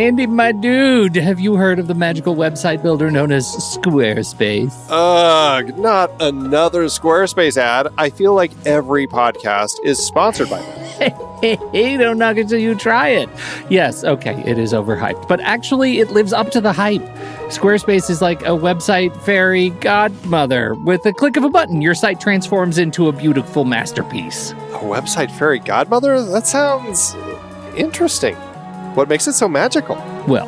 Andy, my dude, have you heard of the magical website builder known as Squarespace? Ugh, not another Squarespace ad. I feel like every podcast is sponsored by them. Hey, don't knock it till you try it. Yes, okay, it is overhyped, but actually it lives up to the hype. Squarespace is like a website fairy godmother. With a click of a button, your site transforms into a beautiful masterpiece. A website fairy godmother? That sounds interesting. What makes it so magical? Well,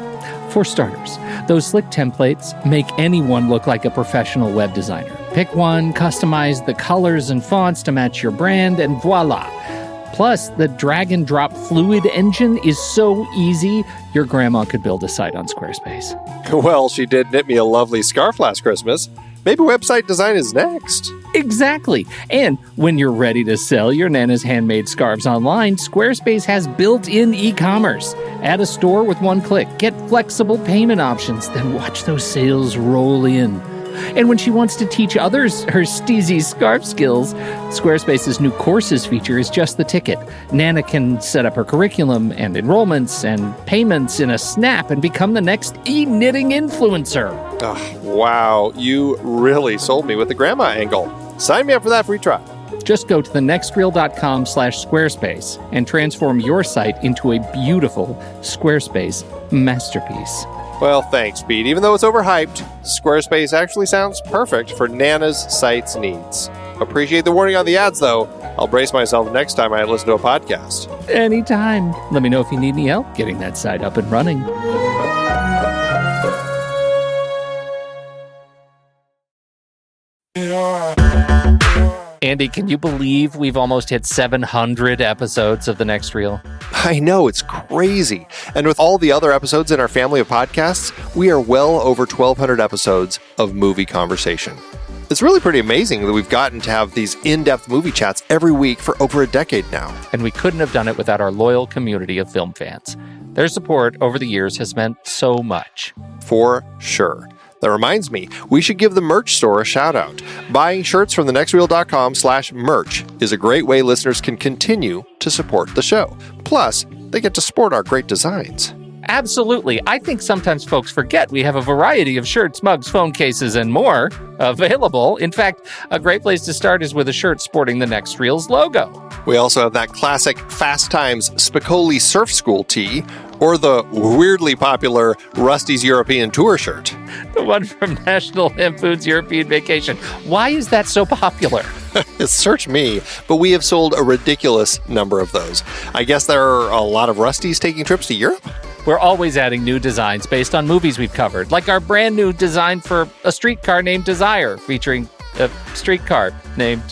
for starters, those slick templates make anyone look like a professional web designer. Pick one, customize the colors and fonts to match your brand, and voila. Plus, the drag and drop fluid engine is so easy, your grandma could build a site on Squarespace. Well, she did knit me a lovely scarf last Christmas. Maybe website design is next. Exactly. And when you're ready to sell your Nana's handmade scarves online, Squarespace has built-in e-commerce. Add a store with one click. Get flexible payment options. Then watch those sales roll in. And when she wants to teach others her steezy scarf skills, Squarespace's new courses feature is just the ticket. Nana can set up her curriculum and enrollments and payments in a snap and become the next e-knitting influencer. Oh, wow, you really sold me with the grandma angle. Sign me up for that free trial. Just go to thenextreel.com/Squarespace and transform your site into a beautiful Squarespace masterpiece. Well, thanks, Pete. Even though it's overhyped, Squarespace actually sounds perfect for Nana's site's needs. Appreciate the warning on the ads, though. I'll brace myself next time I listen to a podcast. Anytime. Let me know if you need any help getting that site up and running. Andy, can you believe we've almost hit 700 episodes of The Next Reel? I know, it's crazy. And with all the other episodes in our family of podcasts, we are well over 1,200 episodes of movie conversation. It's really pretty amazing that we've gotten to have these in-depth movie chats every week for over a decade now. And we couldn't have done it without our loyal community of film fans. Their support over the years has meant so much. For sure. That reminds me, we should give the merch store a shout out. Buying shirts from thenextreel.com/merch is a great way listeners can continue to support the show. Plus, they get to sport our great designs. Absolutely. I think sometimes folks forget we have a variety of shirts, mugs, phone cases, and more available. In fact, a great place to start is with a shirt sporting the Next Reel's logo. We also have that classic Fast Times Spicoli Surf School tee, or the weirdly popular Rusty's European Tour shirt. The one from National Lampoon's European Vacation. Why is that so popular? Search me, but we have sold a ridiculous number of those. I guess there are a lot of Rustys taking trips to Europe? We're always adding new designs based on movies we've covered, like our brand new design for a streetcar named Desire, featuring a streetcar named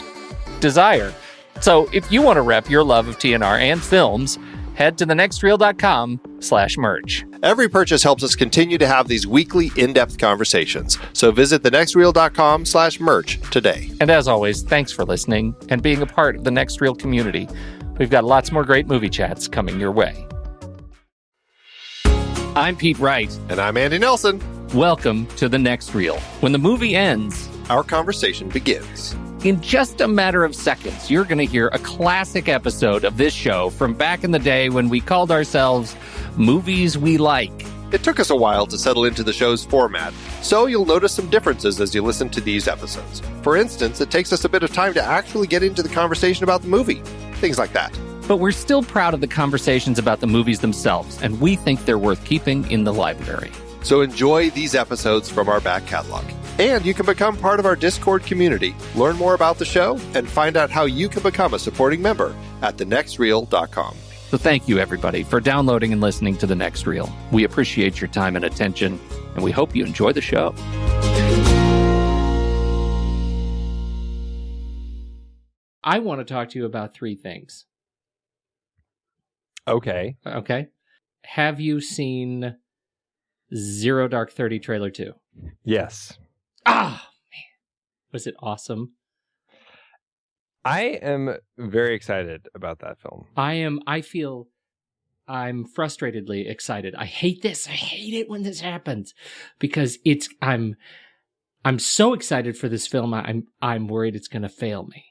Desire. So if you want to rep your love of TNR and films, head to thenextreel.com/merch. Every purchase helps us continue to have these weekly in-depth conversations. So visit thenextreel.com/merch today. And as always, thanks for listening and being a part of the Next Reel community. We've got lots more great movie chats coming your way. I'm Pete Wright. And I'm Andy Nelson. Welcome to The Next Reel. When the movie ends, our conversation begins. In just a matter of seconds, you're going to hear a classic episode of this show from back in the day when we called ourselves Movies We Like. It took us a while to settle into the show's format, so you'll notice some differences as you listen to these episodes. For instance, it takes us a bit of time to actually get into the conversation about the movie. Things like that. But we're still proud of the conversations about the movies themselves, and we think they're worth keeping in the library. So enjoy these episodes from our back catalog. And you can become part of our Discord community, learn more about the show, and find out how you can become a supporting member at thenextreel.com. So thank you, everybody, for downloading and listening to The Next Reel. We appreciate your time and attention, and we hope you enjoy the show. I want to talk to you about three things. Okay. Have you seen Zero Dark 30 Trailer 2? Yes. Ah, man. Was it awesome? I am very excited about that film. I feel I'm frustratedly excited. I hate this. I hate it when this happens because I'm so excited for this film. I'm worried it's going to fail me.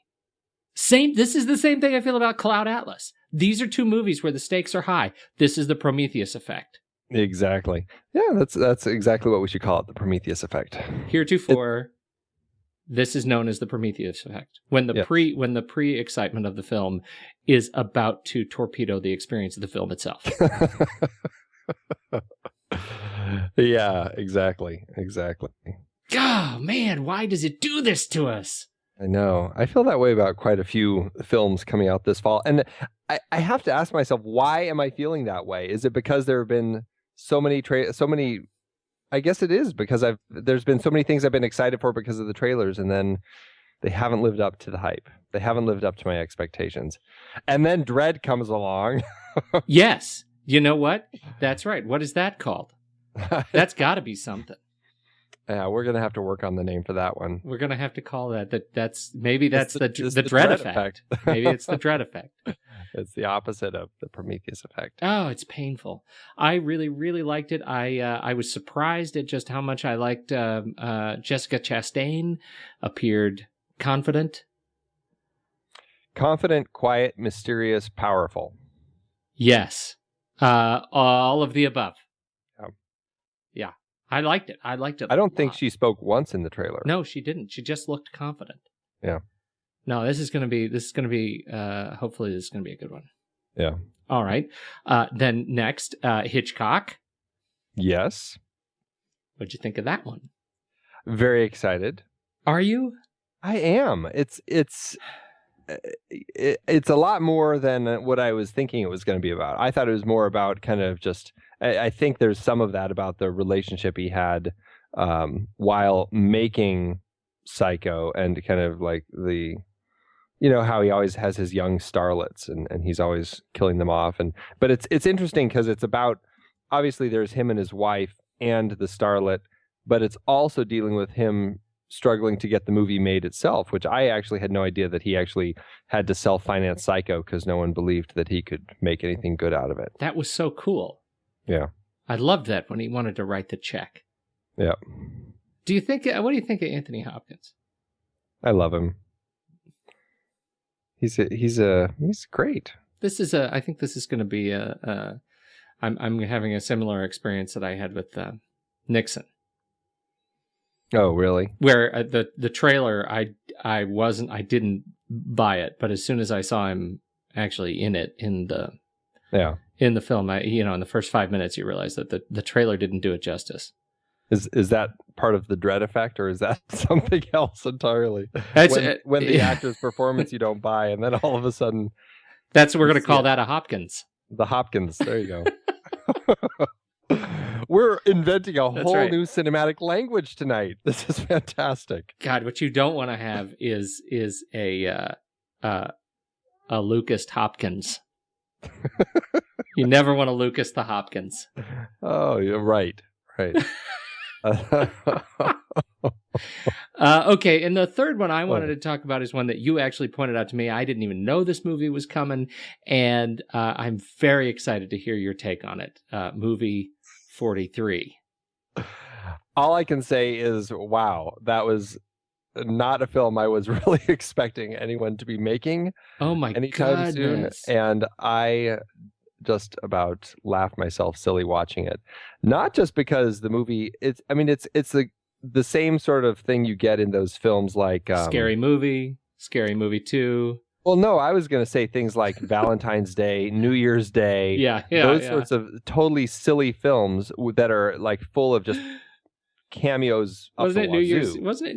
This is the same thing I feel about Cloud Atlas. These are two movies where the stakes are high. This is the Prometheus effect. Exactly. Yeah, that's exactly what we should call it, the Prometheus effect. Heretofore, this is known as the Prometheus effect. When the pre-excitement of the film is about to torpedo the experience of the film itself. Yeah, exactly. Oh, man, why does it do this to us? I know. I feel that way about quite a few films coming out this fall. And I have to ask myself, why am I feeling that way? Is it because there have been so many, I guess it is because there's been so many things I've been excited for because of the trailers, and then they haven't lived up to the hype. They haven't lived up to my expectations. And then Dread comes along. Yes. You know what? That's right. What is that called? That's got to be something. Yeah, we're going to have to work on the name for that one. We're going to have to call that. That's the Dread effect. Maybe it's the Dread effect. It's the opposite of the Prometheus effect. Oh, it's painful. I really, really liked it. I was surprised at just how much I liked Jessica Chastain. Appeared confident. Confident, quiet, mysterious, powerful. Yes. All of the above. Yeah. I liked it. I don't think she spoke once in the trailer. No, she didn't. She just looked confident. Yeah. No, this is going to be, hopefully this is going to be a good one. Yeah. All right. Then next, Hitchcock. Yes. What'd you think of that one? Very excited. Are you? I am. It's a lot more than what I was thinking it was going to be about. I thought it was more about kind of just, I think there's some of that about the relationship he had while making Psycho, and kind of like the, how he always has his young starlets and he's always killing them off. But it's interesting because it's about, obviously there's him and his wife and the starlet, but it's also dealing with him struggling to get the movie made itself, which I actually had no idea that he actually had to self-finance Psycho because no one believed that he could make anything good out of it. That was so cool. Yeah. I loved that when he wanted to write the check. Yeah. What do you think of Anthony Hopkins? I love him. He's great. I think this is going to be I'm having a similar experience that I had with Nixon. Oh, really? Where the trailer, I didn't buy it, but as soon as I saw him actually in the film, in the first 5 minutes, you realize that the trailer didn't do it justice. Is that part of the Dread effect, or is that something else entirely? When the actor's performance you don't buy, and then all of a sudden, we're going to call that a Hopkins. The Hopkins. There you go. We're inventing a whole new cinematic language tonight. This is fantastic. God, what you don't want to have is a Lucas Hopkins. You never want to Lucas the Hopkins. Oh, you're right. Okay, and the third one I wanted to talk about is one that you actually pointed out to me. I didn't even know this movie was coming, and I'm very excited to hear your take on it. Movie 43. All I can say is, wow, that was not a film I was really expecting anyone to be making. Oh my anytime goodness. soon, and I just about laughed myself silly watching it. Not just because the movie, it's the same sort of thing you get in those films like Scary Movie 2. Well, no, I was going to say things like Valentine's Day, New Year's Day, those sorts of totally silly films that are like full of just cameos. Wasn't it New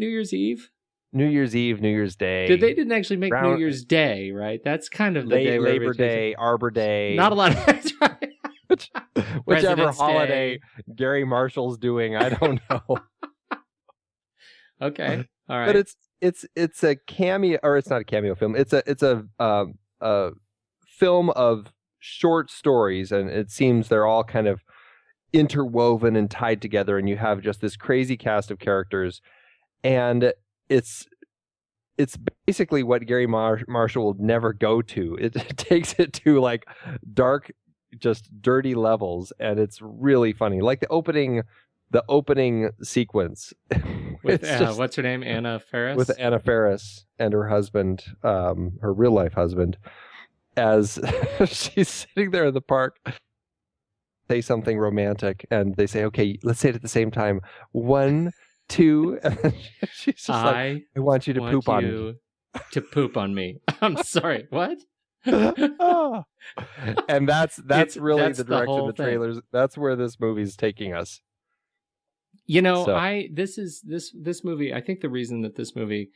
Year's Eve? New Year's Eve, New Year's Day. They didn't actually make New Year's Day, right? That's kind of the day where Labor Day, Arbor Day. Not a lot of that's right. Whichever holiday Gary Marshall's doing, I don't know. Okay, all right. But it's a cameo, or it's not a cameo film. It's a film of short stories, and it seems they're all kind of interwoven and tied together, and you have just this crazy cast of characters, and it's basically what Gary Marshall will never go to. It takes it to like dark, just dirty levels, and it's really funny. Like the opening sequence with what's her name, Anna Faris? With Anna Faris and her husband, her real life husband, as she's sitting there in the park say something romantic, and they say, "Okay, let's say it at the same time. 1, 2." And she's just like, "I want you to poop on me." To poop on me. I'm sorry. What? And that's really the direction whole the trailers. That's where this movie's taking us. You know, this movie. I think the reason that this movie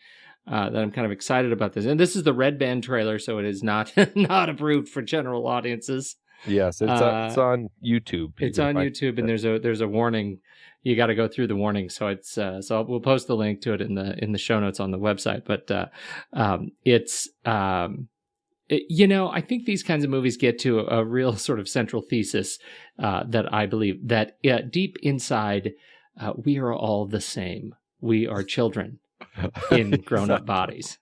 that I'm kind of excited about this, and this is the Red Band trailer, so it is not not approved for general audiences. Yes, it's on YouTube. It's on YouTube, and there's a warning. You got to go through the warning. So it's so we'll post the link to it in the show notes on the website. But you know, I think these kinds of movies get to a real sort of central thesis that I believe that deep inside, we are all the same. We are children in grown-up bodies.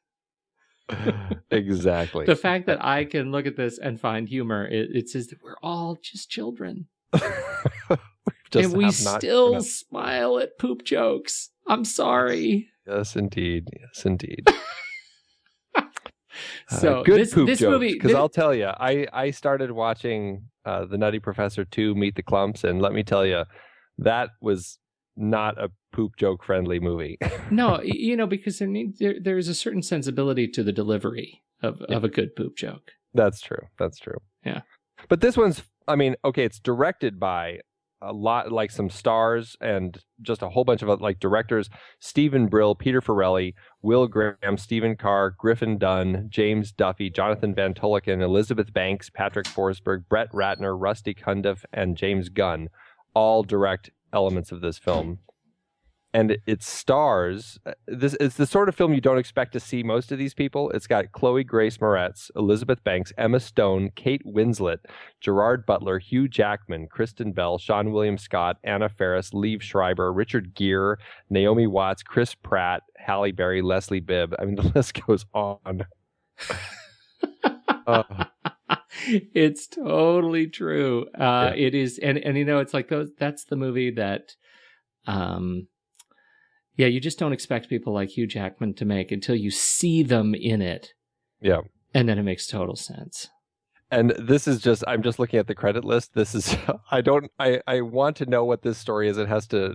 Exactly. The fact that I can look at this and find humor, it says that we're all just children. And we still smile at poop jokes. I'm sorry. Yes, indeed. Yes, indeed. So good poop jokes, because I'll tell you, I started watching The Nutty Professor 2, Meet the Clumps, and let me tell you, that was not a poop joke friendly movie. No, you know, because there's a certain sensibility to the delivery of a good poop joke. That's true. Yeah. But this one's, I mean, okay, it's directed by a lot, like some stars and just a whole bunch of like directors: Stephen Brill, Peter Farrelly, Will Graham, Stephen Carr, Griffin Dunn, James Duffy, Jonathan Van Tulleken, Elizabeth Banks, Patrick Forsberg, Brett Ratner, Rusty Cundiff, and James Gunn all direct elements of this film. And it stars, it's the sort of film you don't expect to see most of these people. It's got Chloe Grace Moretz, Elizabeth Banks, Emma Stone, Kate Winslet, Gerard Butler, Hugh Jackman, Kristen Bell, Sean William Scott, Anna Faris, Liev Schreiber, Richard Gere, Naomi Watts, Chris Pratt, Halle Berry, Leslie Bibb. I mean, the list goes on. It's totally true. It is. And you know, it's like that's the movie that, yeah, you just don't expect people like Hugh Jackman to make until you see them in it. Yeah. And then it makes total sense. And this is just, I'm just looking at the credit list. This is, I want to know what this story is. It has to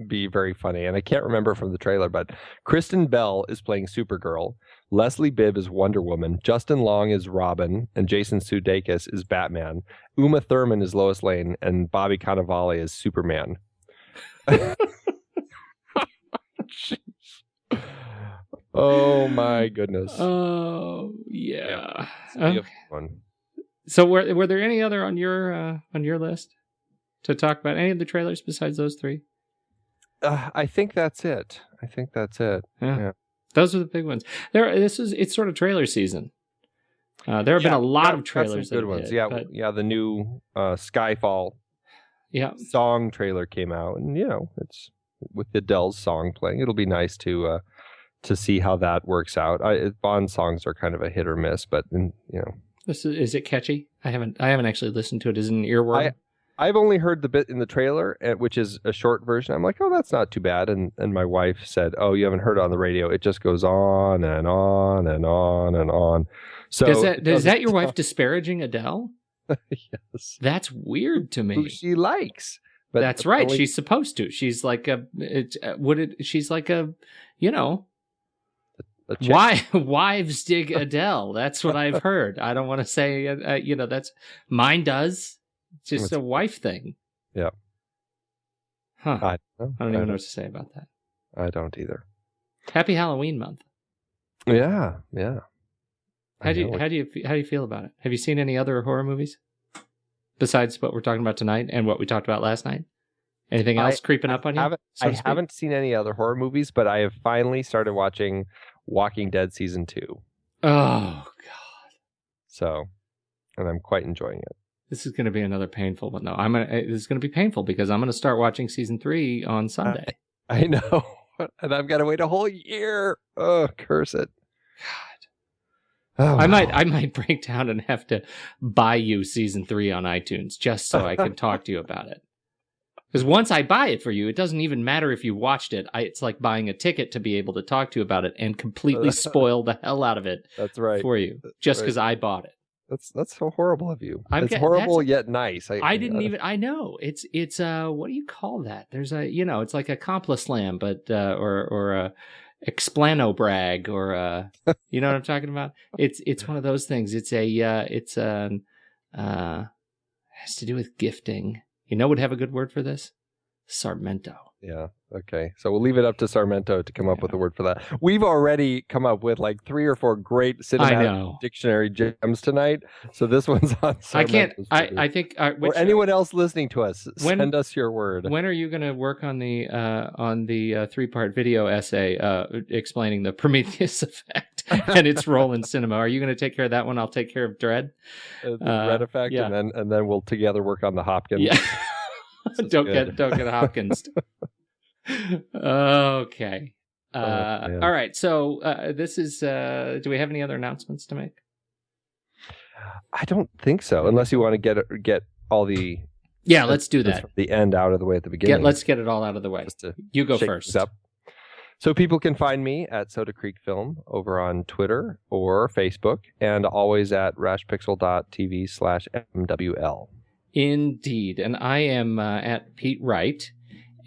be very funny. And I can't remember from the trailer, but Kristen Bell is playing Supergirl. Leslie Bibb is Wonder Woman. Justin Long is Robin. And Jason Sudeikis is Batman. Uma Thurman is Lois Lane. And Bobby Cannavale is Superman. Oh my goodness. Oh yeah. Okay. So were there any other on your list to talk about? Any of the trailers besides those three? I think that's it. Yeah. Those are the big ones. It's sort of trailer season. There have been a lot of trailers. Good ones. The new Skyfall song trailer came out, and you know, it's with Adele's song playing. It'll be nice to see how that works out. Bond songs are kind of a hit or miss, but you know. Is it catchy? I haven't actually listened to it. Is it an earworm? I've only heard the bit in the trailer, which is a short version. I'm like, oh, that's not too bad. And my wife said, oh, you haven't heard it on the radio. It just goes on and on and on and on. So is that your wife disparaging Adele? Yes. That's weird to me. Who she likes. But that's right. She's supposed to. She's like she's like a, you know, wives dig Adele. That's what I've heard. I don't want to say, you know, that's mine does. It's just a wife thing. Yeah. Huh. I don't even know what to say about that. I don't either. Happy Halloween month. Yeah. How do you feel about it? Have you seen any other horror movies besides what we're talking about tonight and what we talked about last night? Anything else creeping up on you? I haven't seen any other horror movies, but I have finally started watching Walking Dead season 2. Oh God! So, and I'm quite enjoying it. This is going to be another painful one, though. This is going to be painful because I'm going to start watching season 3 on Sunday. I know, and I've got to wait a whole year. Oh, curse it! God, oh, I might break down and have to buy you season 3 on iTunes just so I can talk to you about it. Because once I buy it for you, it doesn't even matter if you watched it. It's like buying a ticket to be able to talk to you about it and completely spoil the hell out of it. That's right. For you, just because I bought it. That's so horrible of you. I'm It's ge- horrible that's- yet nice. I didn't even. I know it's what do you call that? There's a it's like a complislam, but or a explanobrag or you know what I'm talking about? It's one of those things. It's has to do with gifting. You know, would have a good word for this? Sarmento. Yeah. Okay. So we'll leave it up to Sarmento to come up with a word for that. We've already come up with like 3 or 4 great cinematic dictionary gems tonight. So this one's on Sarmento's. I can't. I think. Or anyone else listening to us, send us your word. When are you going to work on the 3-part video essay explaining the Prometheus effect and its role in cinema? Are you going to take care of that one? I'll take care of Dread. The Dread effect, yeah. and then we'll together work on the Hopkins. Yeah. Don't get Hopkins. Okay. All right. So this is. Do we have any other announcements to make? I don't think so, unless you want to get all the. Yeah, let's do that. The end out of the way at the beginning. Let's get it all out of the way. You go first. Up. So people can find me at Soda Creek Film over on Twitter or Facebook, and always at rashpixel.tv/MWL. Indeed, and I am at Pete Wright,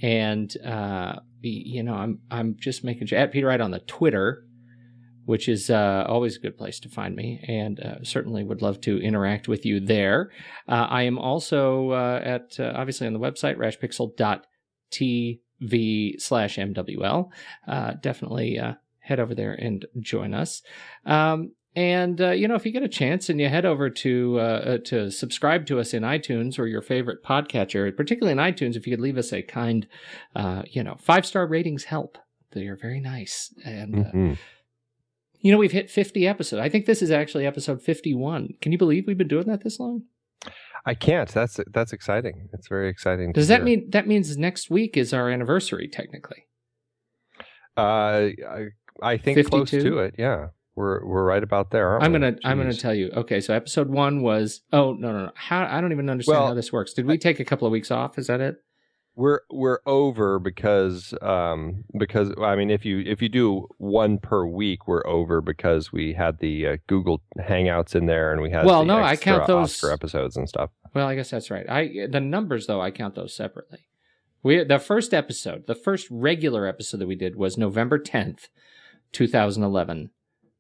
and I'm just making sure at Pete Wright on the Twitter, which is always a good place to find me, and certainly would love to interact with you there. I am also at obviously on the website rashpixel.tv/MWL. Definitely head over there and join us. And if you get a chance and you head over to subscribe to us in iTunes or your favorite podcatcher, particularly in iTunes, if you could leave us a kind, 5-star ratings help. They are very nice. And, we've hit 50 episodes. I think this is actually episode 51. Can you believe we've been doing that this long? I can't. That's exciting. It's very exciting. Does that mean that means next week is our anniversary, technically? I think 52? Close to it. Yeah. We're right about there, aren't we? I'm gonna tell you. Okay, so episode 1 was. Oh no. How I don't even understand how this works. Did we take a couple of weeks off? Is that it? We're over because I mean if you do 1 per week, we're over because we had the Google Hangouts in there and we had I count those Oscar episodes and stuff. Well, I guess that's right. The numbers though I count those separately. The first regular episode that we did was November 10th, 2011.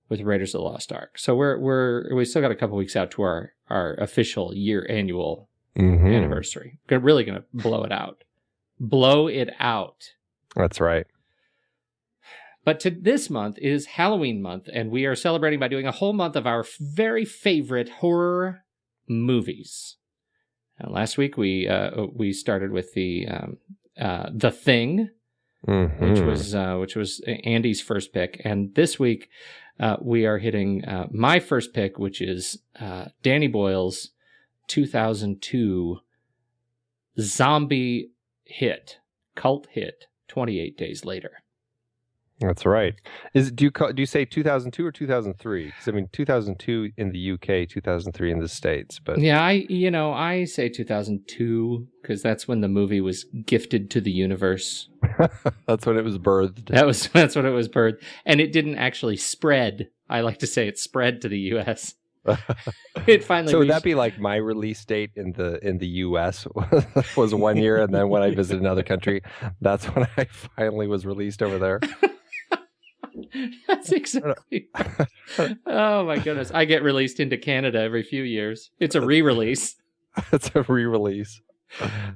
With Raiders of the Lost Ark. So we still got a couple weeks out to our official annual anniversary. We're really going to blow it out. Blow it out. That's right. But this month is Halloween month, and we are celebrating by doing a whole month of our very favorite horror movies. Last week we started with the Thing, which was Andy's first pick, and this week. We are hitting my first pick, which is Danny Boyle's 2002 zombie cult hit, 28 Days Later. That's right. Do you say 2002 or 2003? Because I mean 2002 in the UK, 2003 in the States. But yeah, I say 2002 because that's when the movie was gifted to the universe. That's when it was birthed. That's when it was birthed, and it didn't actually spread. I like to say it spread to the U.S. It finally. So would that be like my release date in the U.S. was 1 year, and then when I visited another country, that's when I finally was released over there. That's exactly. Oh my goodness! I get released into Canada every few years. It's a re-release. It's a re-release.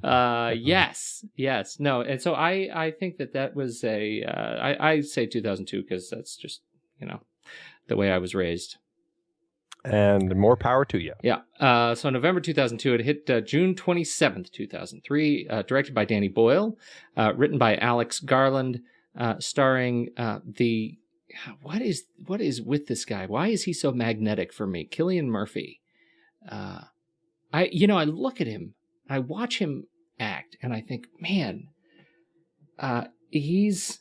Yes, no, and so I think that was I say 2002 because that's just the way I was raised. And more power to you. Yeah. So November 2002, it hit June 27th, 2003. Directed by Danny Boyle, written by Alex Garland. Starring what is with this guy? Why is he so magnetic for me? Cillian Murphy. I look at him, I watch him act, and I think, man, he is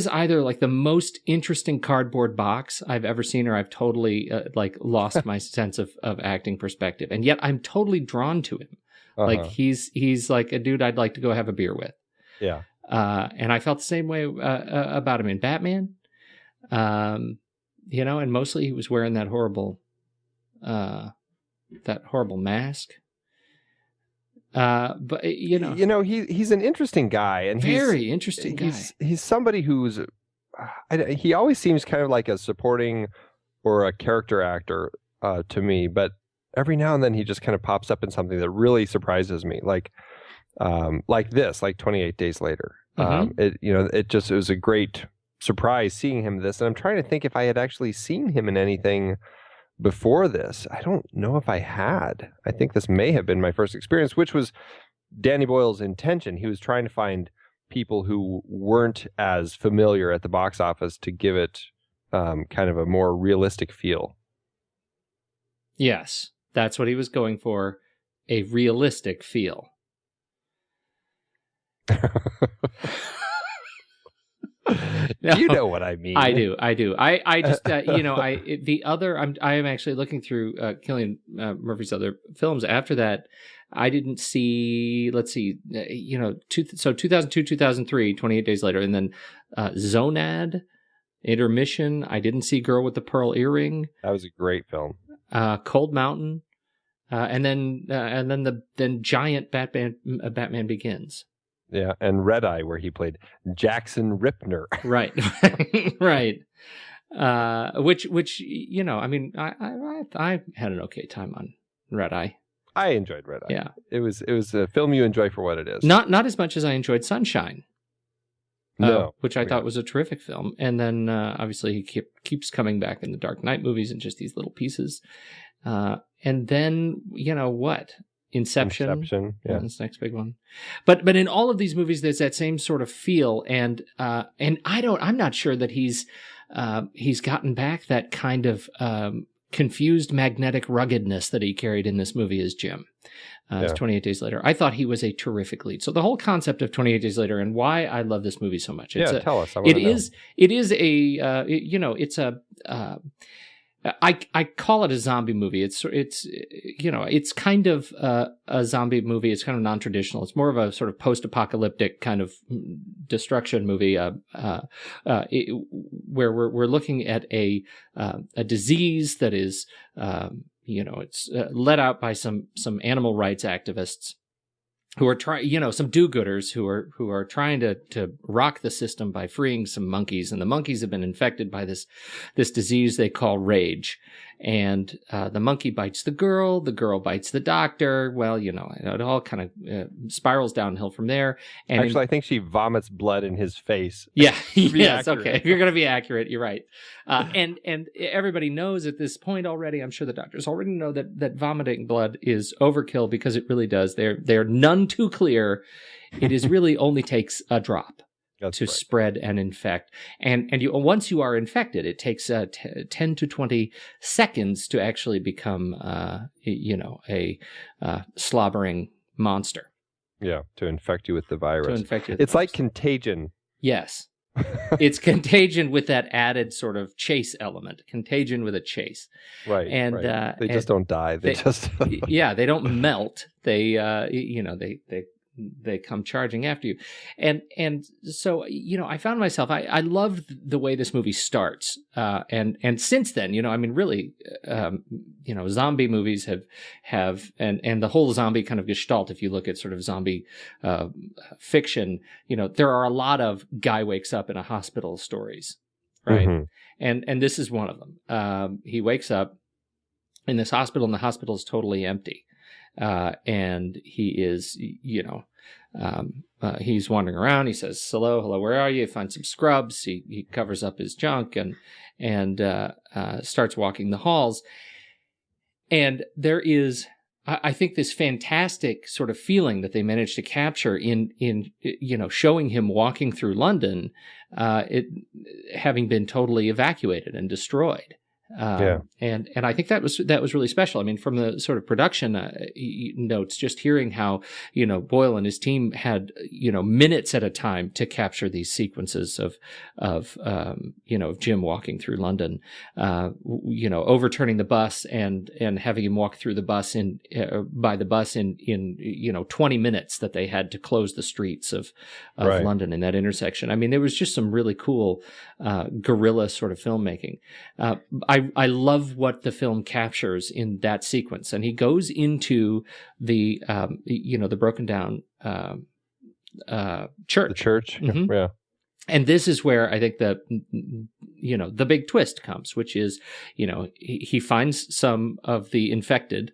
either like the most interesting cardboard box I've ever seen, or I've totally lost my sense of acting perspective, and yet I'm totally drawn to him. Like he's like a dude I'd like to go have a beer with. Yeah. And I felt the same way about him in Batman. And mostly he was wearing that horrible mask. But he's an interesting guy, and very interesting guy. He's somebody who's he always seems kind of like a supporting or a character actor to me, but every now and then he just kind of pops up in something that really surprises me, like 28 Days Later. It was a great surprise seeing him in this, and I'm trying to think if I had actually seen him in anything before this. I don't know if I had. I think this may have been my first experience, which was Danny Boyle's intention. He was trying to find people who weren't as familiar at the box office to give it kind of a more realistic feel. Yes, that's what he was going for, a realistic feel. You know what I mean. I do. I just, I am actually looking through Cillian Murphy's other films. After that, I didn't see, 2002, 2003, 28 Days Later, and then Zonad, Intermission. I didn't see Girl with the Pearl Earring. That was a great film. Cold Mountain, and then Giant Batman Begins. Yeah, and Red Eye, where he played Jackson Ripner. Right, right. Which I had an okay time on Red Eye. I enjoyed Red Eye. Yeah, it was a film you enjoy for what it is. Not as much as I enjoyed Sunshine. No, which I thought was a terrific film. And then obviously he keeps coming back in the Dark Knight movies and just these little pieces. And then what? Inception, yeah, that's the next big one. But in all of these movies, there's that same sort of feel, and I'm not sure that he's gotten back that kind of confused magnetic ruggedness that he carried in this movie as Jim. It's 28 Days Later. I thought he was a terrific lead. So the whole concept of 28 Days Later and why I love this movie so much. Tell us. I call it a zombie movie. It's kind of a zombie movie. It's kind of non-traditional. It's more of a sort of post-apocalyptic kind of destruction movie, where we're looking at a disease that is, it's let out by some animal rights activists who are trying, some do-gooders who are trying to rock the system by freeing some monkeys, and the monkeys have been infected by this disease they call rage, and the monkey bites the girl bites the doctor. Well, it all kind of spirals downhill from there. And actually, I think she vomits blood in his face. Yeah, yes, accurate. Okay. If you're going to be accurate, you're right. And everybody knows at this point already. I'm sure the doctors already know that vomiting blood is overkill, because it really does. They're none too clear. It is really only takes a drop. That's to right. Spread and infect. And once you are infected, it takes 10 to 20 seconds to actually become, a slobbering monster. Yeah, to infect you with the virus. It's like Contagion. Yes. It's Contagion with that added sort of chase element. Contagion with a chase. Right. And right. They just don't die. They just yeah, they don't melt. They they come charging after you. And so, I found myself, I loved the way this movie starts. And since then, really, zombie movies have, and the whole zombie kind of gestalt, if you look at sort of zombie, fiction, there are a lot of guy wakes up in a hospital stories, right? Mm-hmm. And this is one of them. He wakes up in this hospital, and the hospital is totally empty. And he is, he's wandering around. He says, hello, where are you? He finds some scrubs. He covers up his junk and starts walking the halls. And there is, I think, this fantastic sort of feeling that they managed to capture in showing him walking through London, having been totally evacuated and destroyed. And I think that was really special. I mean, from the sort of production notes, just hearing how, Boyle and his team had, minutes at a time to capture these sequences of Jim walking through London, overturning the bus and having him walk through the bus by the bus in 20 minutes that they had to close the streets of right. London in that intersection. I mean, there was just some really cool, guerrilla sort of filmmaking. I I love what the film captures in that sequence. And he goes into the the broken down church. The church, Mm-hmm. yeah. And this is where I think the big twist comes, which is, he finds some of the infected.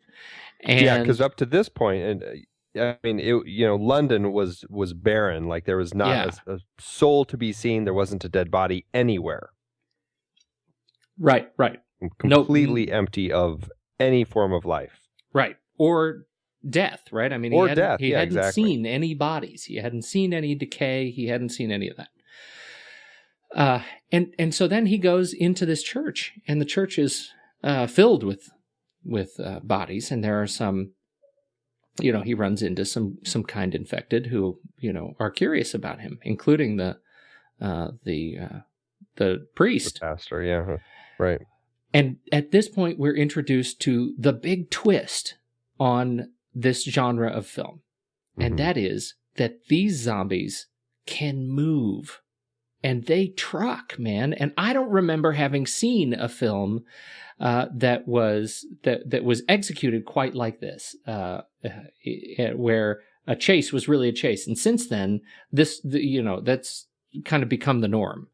And yeah, because up to this point, and I mean, London was barren. Like there was not a soul to be seen. There wasn't a dead body anywhere. Right. Completely empty of any form of life. Right. Or death, right? I mean, he hadn't seen any bodies. He hadn't seen any decay. He hadn't seen any of that. And so then he goes into this church, and the church is filled with bodies, and there are some, he runs into some kind infected who are curious about him, including the priest, the pastor, yeah, right. And at this point, we're introduced to the big twist on this genre of film, and that is that these zombies can move. And they truck, man. And I don't remember having seen a film that was executed quite like this, where a chase was really a chase. And since then, that's kind of become the norm.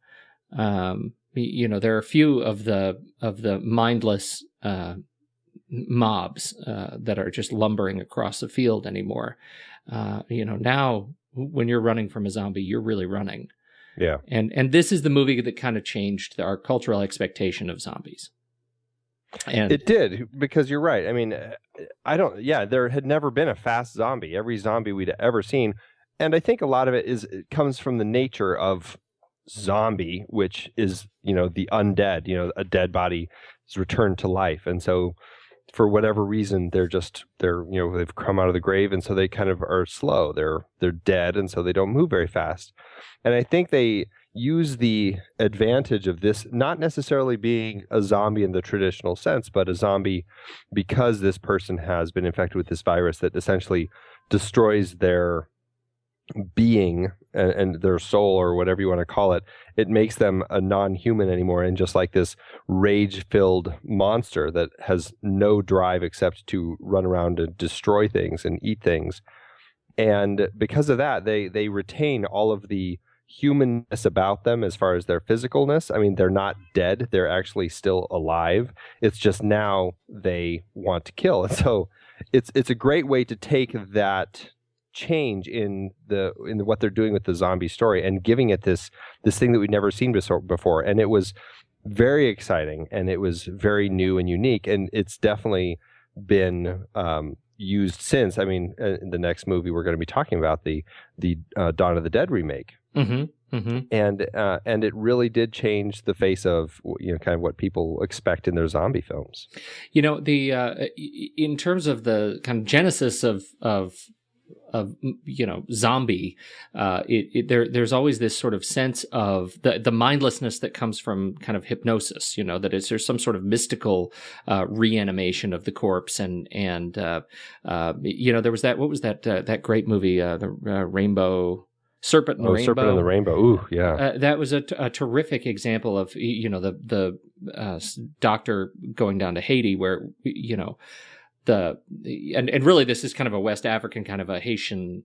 There are a few of the mindless mobs that are just lumbering across the field anymore. Now when you're running from a zombie, you're really running. Yeah. And this is the movie that kind of changed our cultural expectation of zombies. And it did, because you're right. I mean, there had never been a fast zombie. Every zombie we'd ever seen. And I think a lot of it comes from the nature of zombie, which is, the undead, a dead body is returned to life. And so for whatever reason, they've come out of the grave, and so they kind of are slow. They're dead, and so they don't move very fast. And I think they use the advantage of this not necessarily being a zombie in the traditional sense, but a zombie because this person has been infected with this virus that essentially destroys their being and their soul, or whatever you want to call it. It makes them a non-human anymore, and just like this rage-filled monster that has no drive except to run around and destroy things and eat things. And because of that, they retain all of the humanness about them as far as their physicalness. I mean, they're not dead. They're actually still alive. It's just now they want to kill. And so it's a great way to take that change in what they're doing with the zombie story and giving it this thing that we'd never seen before. And it was very exciting, and it was very new and unique, and it's definitely been used since. I mean, in the next movie we're going to be talking about, the Dawn of the Dead remake. And it really did change the face of kind of what people expect in their zombie films. In terms of the kind of genesis of zombie, there's always this sort of sense of the mindlessness that comes from kind of hypnosis, that there's some sort of mystical reanimation of the corpse, and there was that great movie, the Rainbow Serpent in the Rainbow. Serpent in the Rainbow. Ooh, yeah. That was a terrific example of the doctor going down to Haiti, where and really this is kind of a West African kind of a Haitian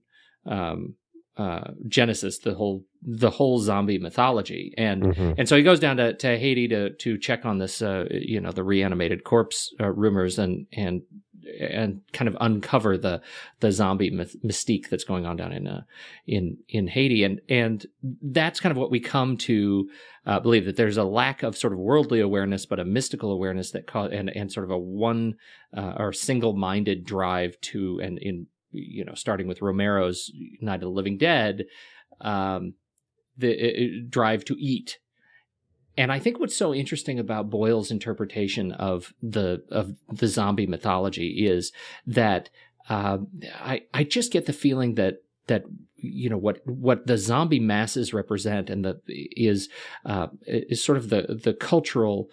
genesis, the whole zombie mythology, and so he goes down to Haiti to check on this the reanimated corpse rumors and kind of uncover the zombie mystique that's going on down in Haiti, and that's kind of what we come to believe, that there's a lack of sort of worldly awareness, but a mystical awareness that and sort of a one or single-minded drive to, and in starting with Romero's Night of the Living Dead, the drive to eat. And I think what's so interesting about Boyle's interpretation of the zombie mythology is that I just get the feeling that what the zombie masses represent, and is sort of the cultural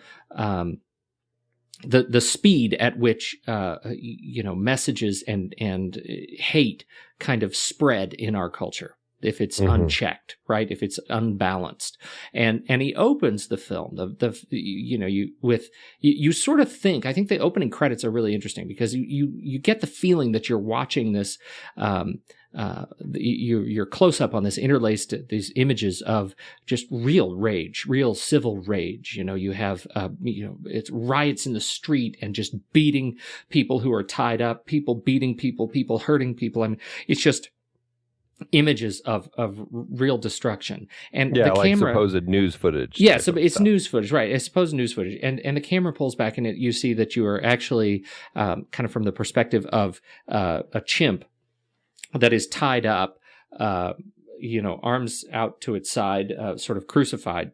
the speed at which messages and hate kind of spread in our culture. if it's unchecked, right? If it's unbalanced. And he opens the film, you sort of think, I think the opening credits are really interesting because you get the feeling that you're watching this, you're close up on this interlaced, these images of just real rage, real civil rage. You have, it's riots in the street and just beating people who are tied up, people beating people hurting people. I mean, it's just images of real destruction. And the like camera, supposed news footage. Yeah, so it's news footage, right? It's supposed news footage. And the camera pulls back and you see that you are actually kind of from the perspective of a chimp that is tied up, arms out to its side, sort of crucified,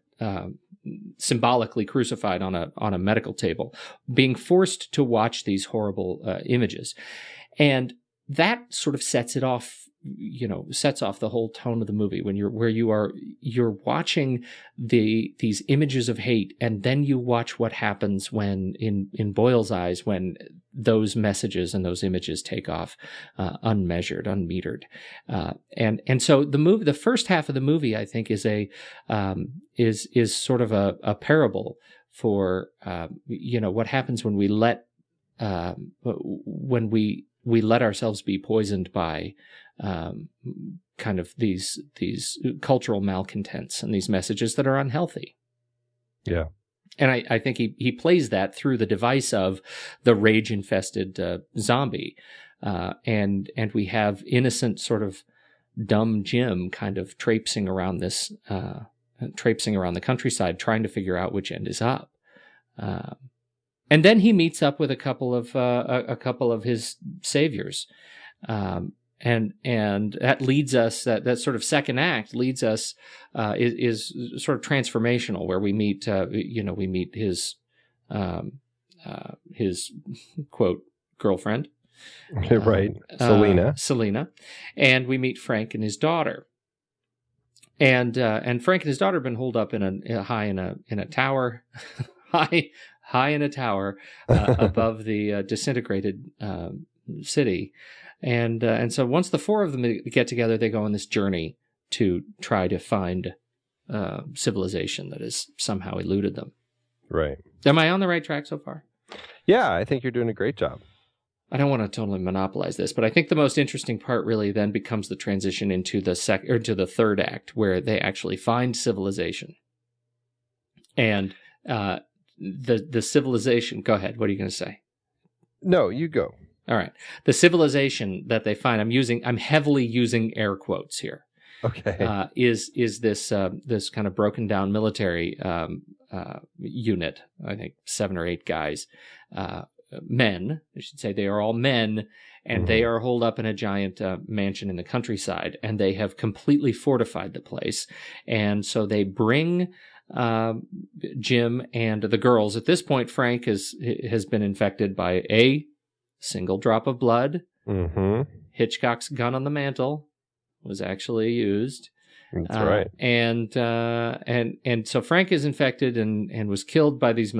symbolically crucified on a medical table, being forced to watch these horrible images. And that sort of sets off the whole tone of the movie when you're watching these images of hate, and then you watch what happens when in Boyle's eyes, when those messages and those images take off, unmeasured, unmetered. And so the first half of the movie, I think, is is sort of a parable for, what happens when we let ourselves be poisoned by kind of these cultural malcontents and these messages that are unhealthy. Yeah. And I think he plays that through the device of the rage-infested zombie. And we have innocent sort of dumb Jim kind of traipsing around the countryside, trying to figure out which end is up. And then he meets up with a couple of his saviors. And that leads us, that sort of second act leads us, is sort of transformational, where we meet, we meet his quote girlfriend. Right. Selena. And we meet Frank and his daughter. And Frank and his daughter have been holed up high in a tower, high in a tower, above the disintegrated city. And so once the four of them get together, they go on this journey to try to find civilization that has somehow eluded them. Right. Am I on the right track so far? Yeah, I think you're doing a great job. I don't want to totally monopolize this, but I think the most interesting part really then becomes the transition into the third act, where they actually find civilization. And the civilization. Go ahead. What are you going to say? No, you go. All right. The civilization that they find, I'm heavily using air quotes here. Okay. Is this kind of broken down military unit? I think 7 or 8 guys, men. I should say they are all men, and they are holed up in a giant mansion in the countryside, and they have completely fortified the place. And so they bring Jim and the girls. At this point, Frank has been infected by a single drop of blood. Hitchcock's gun on the mantle was actually used. That's right. And so Frank is infected and was killed by these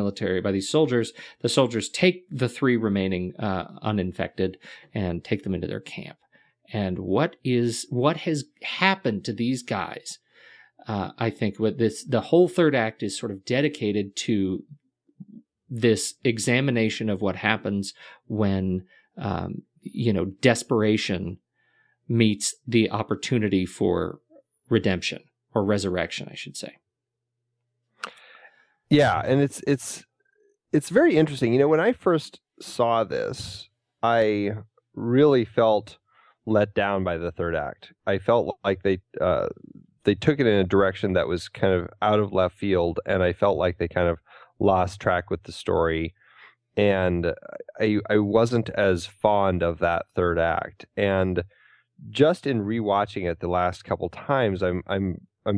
soldiers. The soldiers take the 3 remaining uninfected and take them into their camp. And what has happened to these guys? I think with this, the whole third act is sort of dedicated to this examination of what happens when, desperation meets the opportunity for redemption or resurrection, I should say. Yeah, and it's very interesting. When I first saw this, I really felt let down by the third act. I felt like they took it in a direction that was kind of out of left field, and I felt like they kind of lost track with the story, and I wasn't as fond of that third act. And just in rewatching it the last couple times, I'm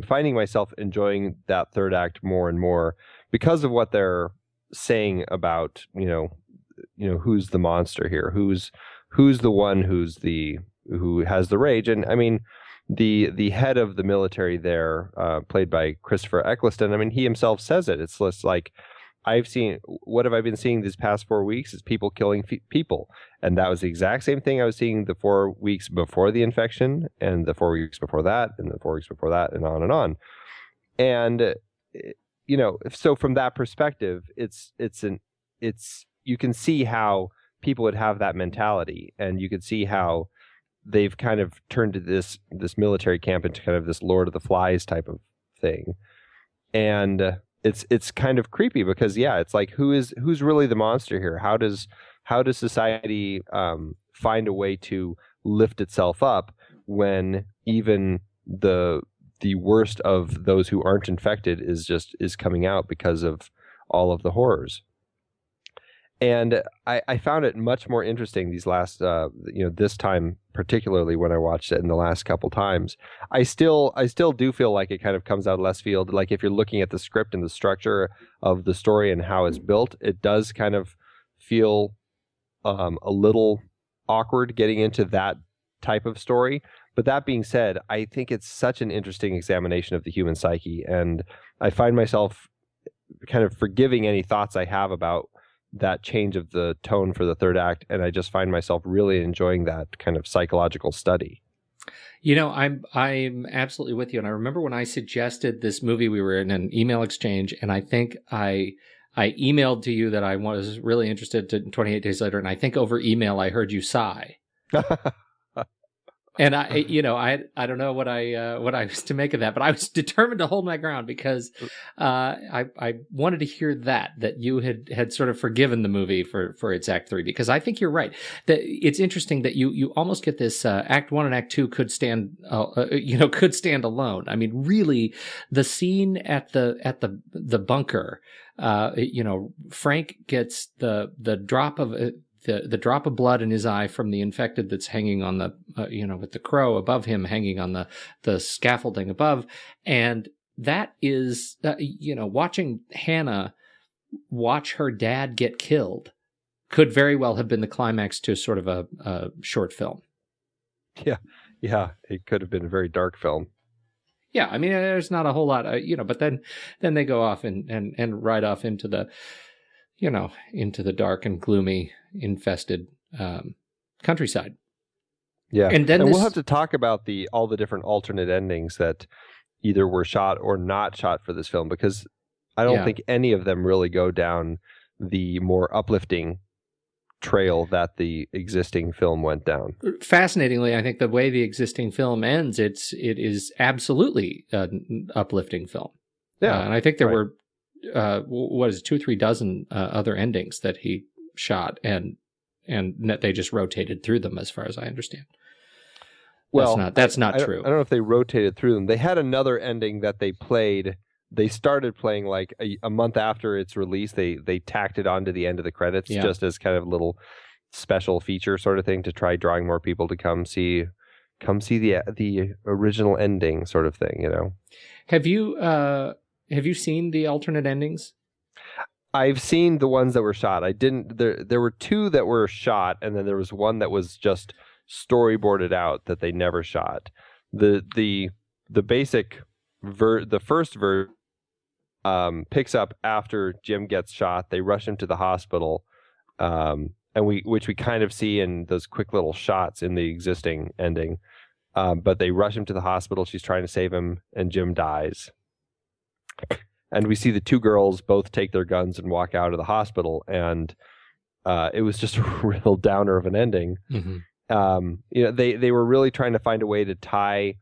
finding myself enjoying that third act more and more because of what they're saying about who's the monster here, who's the one who has the rage. And I mean, the head of the military there, played by Christopher Eccleston, I mean, he himself says it. It's just like, what have I been seeing these past 4 weeks is people killing people. And that was the exact same thing I was seeing the 4 weeks before the infection, and the 4 weeks before that, and the 4 weeks before that, and on and on. And, so from that perspective, you can see how people would have that mentality, and you could see how they've kind of turned this military camp into kind of this Lord of the Flies type of thing. And it's kind of creepy because it's like, who's really the monster here? How does society find a way to lift itself up when even the worst of those who aren't infected is coming out because of all of the horrors? And I found it much more interesting these last, this time, particularly when I watched it in the last couple times. I still do feel like it kind of comes out of left field. Like if you're looking at the script and the structure of the story and how it's built, it does kind of feel a little awkward getting into that type of story. But that being said, I think it's such an interesting examination of the human psyche. And I find myself kind of forgiving any thoughts I have about that change of the tone for the third act, and I just find myself really enjoying that kind of psychological study. I'm absolutely with you. And I remember when I suggested this movie, we were in an email exchange, and I think I emailed to you that I was really interested. 28 days later, and I think over email I heard you sigh. And I don't know what I was to make of that, but I was determined to hold my ground because I wanted to hear that you had sort of forgiven the movie for its Act 3, because I think you're right. That it's interesting that you almost get this Act 1 and Act 2 could stand alone. I mean, really, the scene at the bunker, Frank gets the drop of the drop of blood in his eye from the infected that's hanging on the, with the crow above him hanging on the scaffolding above. And that is, watching Hannah watch her dad get killed could very well have been the climax to sort of a short film. Yeah. Yeah. It could have been a very dark film. Yeah. I mean, there's not a whole lot, but then they go off and ride off into the, into the dark and gloomy, infested countryside. Yeah, and we'll have to talk about all the different alternate endings that either were shot or not shot for this film, because I don't think any of them really go down the more uplifting trail that the existing film went down. Fascinatingly, I think the way the existing film ends, it is absolutely an uplifting film. Yeah, and I think there were 2 or 3 dozen other endings that he shot, and that they just rotated through them, as far as I understand. Well, that's not true. I don't know if they rotated through them. They had another ending that they played. They started playing like a month after its release. They tacked it onto the end of the credits, just as kind of a little special feature sort of thing to try drawing more people to come see the original ending sort of thing. Have you seen the alternate endings? I've seen the ones that were shot. I didn't. There were 2 that were shot, and then there was one that was just storyboarded out that they never shot. The basic the first version picks up after Jim gets shot. They rush him to the hospital, which we kind of see in those quick little shots in the existing ending. But they rush him to the hospital. She's trying to save him, and Jim dies. And we see the 2 girls both take their guns and walk out of the hospital, and it was just a real downer of an ending. Mm-hmm. They were really trying to find a way to tie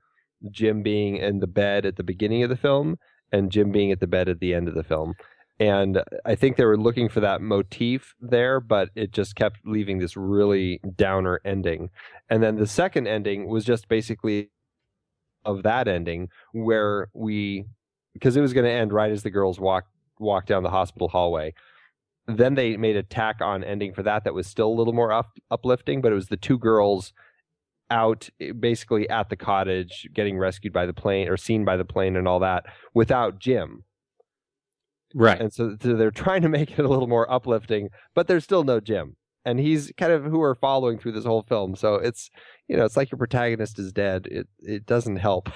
Jim being in the bed at the beginning of the film and Jim being at the bed at the end of the film. And I think they were looking for that motif there, but it just kept leaving this really downer ending. And then the second ending was just basically of that ending where because it was going to end right as the girls walk down the hospital hallway. Then they made a tack-on ending for that was still a little more uplifting, but it was the 2 girls out basically at the cottage getting rescued by the plane or seen by the plane and all that without Jim. Right. And so they're trying to make it a little more uplifting, but there's still no Jim. And he's kind of who we're following through this whole film. So it's, it's like your protagonist is dead. It doesn't help.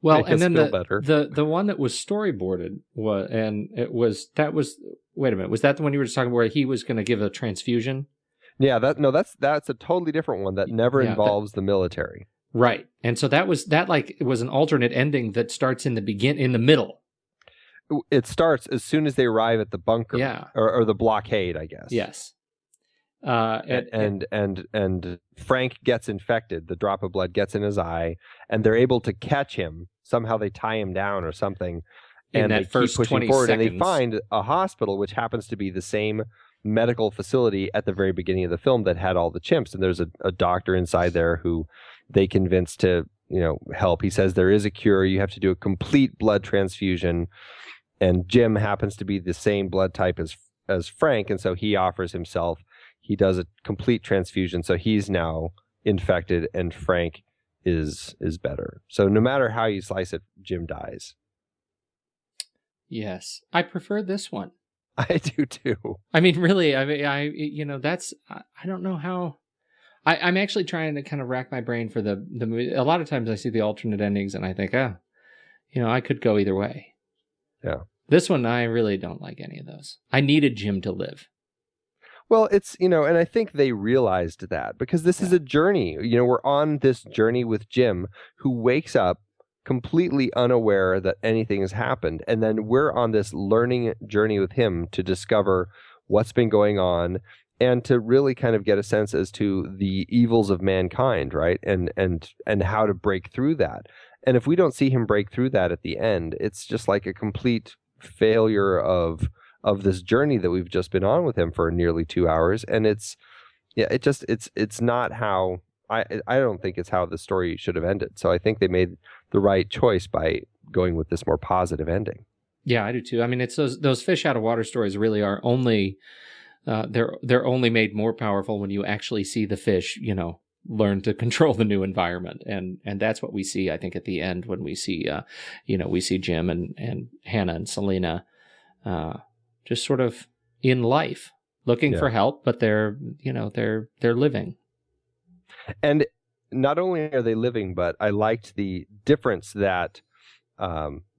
Well, and then the one that was storyboarded was Wait a minute. Was that the one you were just talking about where he was going to give a transfusion? Yeah, that's a totally different one that never involves the military. Right. And so it was an alternate ending that starts in the middle. It starts as soon as they arrive at the bunker. Yeah. Or the blockade, I guess. Yes. And Frank gets infected. The drop of blood gets in his eye, and they're able to catch him. Somehow they tie him down or something, and they keep pushing forward. Seconds. And they find a hospital, which happens to be the same medical facility at the very beginning of the film that had all the chimps. And there's a doctor inside there who they convince to help. He says there is a cure. You have to do a complete blood transfusion, and Jim happens to be the same blood type as Frank, and so he offers himself. He does a complete transfusion, so he's now infected, and Frank is better. So no matter how you slice it, Jim dies. Yes, I prefer this one. I do too. I mean, really, I don't know how. I'm actually trying to kind of rack my brain for the movie. A lot of times I see the alternate endings and I think, I could go either way. Yeah. This one, I really don't like any of those. I needed Jim to live. Well, it's, and I think they realized that because this is a journey. We're on this journey with Jim, who wakes up completely unaware that anything has happened. And then we're on this learning journey with him to discover what's been going on and to really kind of get a sense as to the evils of mankind, right? And how to break through that. And if we don't see him break through that at the end, it's just like a complete failure of this journey that we've just been on with him for nearly 2 hours. And it's not how I don't think it's how the story should have ended. So I think they made the right choice by going with this more positive ending. Yeah, I do too. I mean, it's those fish out of water stories really are only they're only made more powerful when you actually see the fish, learn to control the new environment. And that's what we see, I think, at the end when we see we see Jim and Hannah and Selena just sort of in life looking for help, but they're living. And not only are they living, but I liked the difference that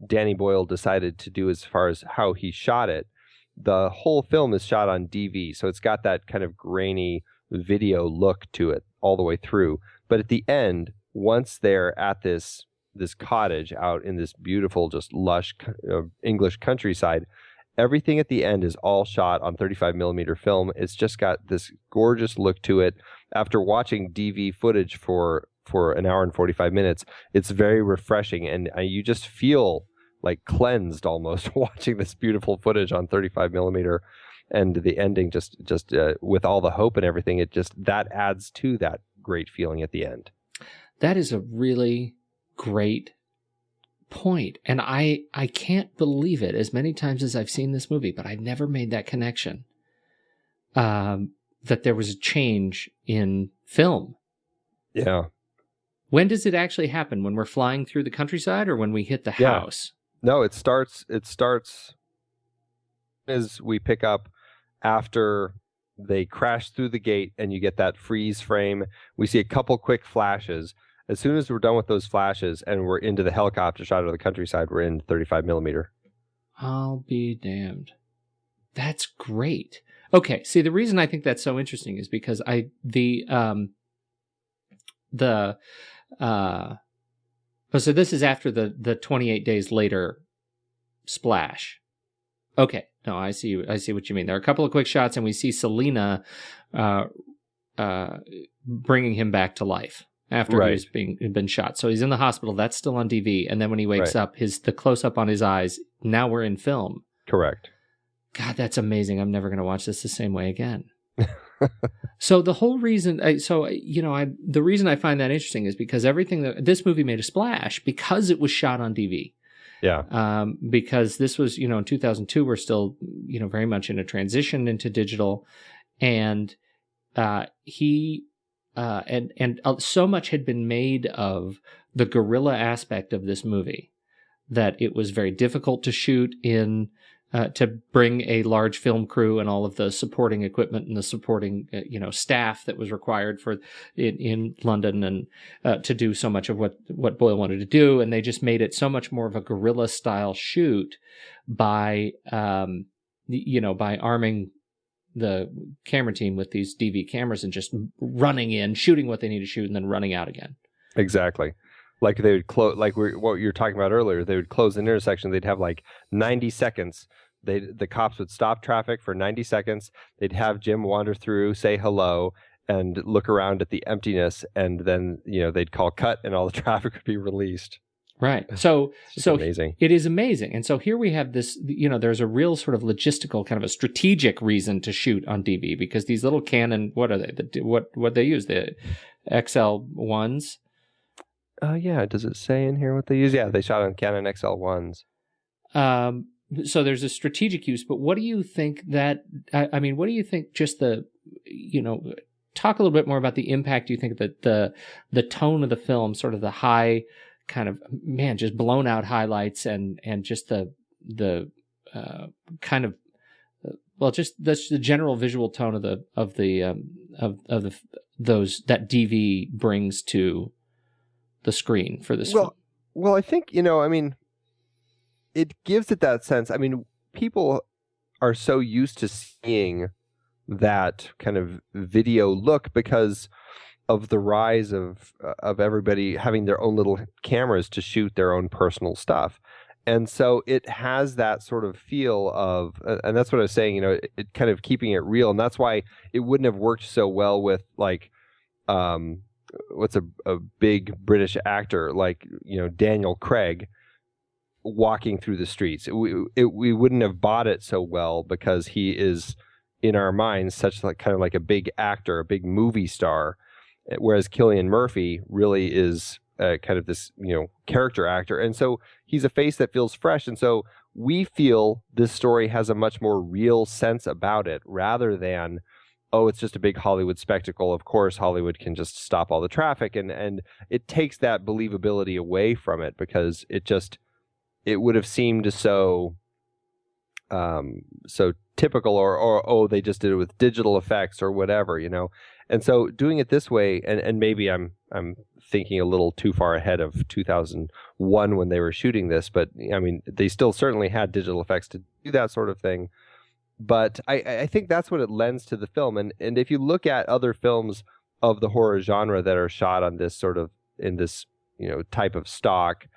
Danny Boyle decided to do as far as how he shot it. The whole film is shot on DV, so it's got that kind of grainy video look to it all the way through. But at the end, once they're at this cottage out in this beautiful, just lush English countryside, everything at the end is all shot on 35 millimeter film. It's just got this gorgeous look to it. After watching DV footage for an hour and 45 minutes, it's very refreshing, and you just feel like cleansed almost watching this beautiful footage on 35 millimeter, and the ending just with all the hope and everything, it just that adds to that great feeling at the end. That is a really great point, and I can't believe it as many times as I've seen this movie, but I've never made that connection that there was a change in film. Yeah. When does it actually happen? When we're flying through the countryside or when we hit the house? No, it starts as we pick up after they crash through the gate and you get that freeze frame. We see a couple quick flashes. As soon as we're done with those flashes and we're into the helicopter shot of the countryside, we're in 35 millimeter. I'll be damned. That's great. Okay, see, the reason I think that's so interesting is because so this is after the 28 days later splash. Okay, no, I see what you mean. There are a couple of quick shots, and we see Selena bringing him back to life after he's been shot. So he's in the hospital. That's still on DV, and then when he wakes up, the close up on his eyes. Now we're in film. Correct. God, that's amazing. I'm never going to watch this the same way again. So the whole reason, the reason I find that interesting is because this movie made a splash because it was shot on DV. Yeah. Because this was, in 2002, we're still, very much in a transition into digital, and so much had been made of the guerrilla aspect of this movie that it was very difficult to shoot in. To bring a large film crew and all of the supporting equipment and the supporting, staff that was required for in London and to do so much of what Boyle wanted to do, and they just made it so much more of a guerrilla style shoot by by arming the camera team with these DV cameras and just running in, shooting what they need to shoot, and then running out again. Exactly. Like they would close, like what you were talking about earlier, they would close an intersection. They'd have like 90 seconds. The cops would stop traffic for 90 seconds. They'd have Jim wander through, say hello, and look around at the emptiness. And then, they'd call cut and all the traffic would be released. Right. So amazing. It is amazing. And so here we have this, there's a real sort of logistical kind of a strategic reason to shoot on DV, because these little Canon, what are they? What they use? The XL1s? Yeah. Does it say in here what they use? Yeah, they shot on Canon XL1s. So there's a strategic use, but what do you think what do you think just talk a little bit more about the impact you think that the tone of the film, sort of the high kind of, just blown out highlights and just the kind of, just that's the general visual tone of those that DV brings to the screen for this film. Well, I think, it gives it that sense. People are so used to seeing that kind of video look because of the rise of everybody having their own little cameras to shoot their own personal stuff. And so it has that sort of feel of, and that's what I was saying, it kind of keeping it real. And that's why it wouldn't have worked so well with like, what's a big British actor like, Daniel Craig walking through the streets. We wouldn't have bought it so well because he is in our minds such like kind of like a big actor, a big movie star, whereas Cillian Murphy really is kind of this, character actor. And so he's a face that feels fresh. And so we feel this story has a much more real sense about it rather than, oh, it's just a big Hollywood spectacle. Of course, Hollywood can just stop all the traffic. And it takes that believability away from it because it would have seemed so typical or oh, they just did it with digital effects or whatever, And so doing it this way, and maybe I'm thinking a little too far ahead of 2001 when they were shooting this, but they still certainly had digital effects to do that sort of thing. But I think that's what it lends to the film. And if you look at other films of the horror genre that are shot on this sort of, in this, type of stock,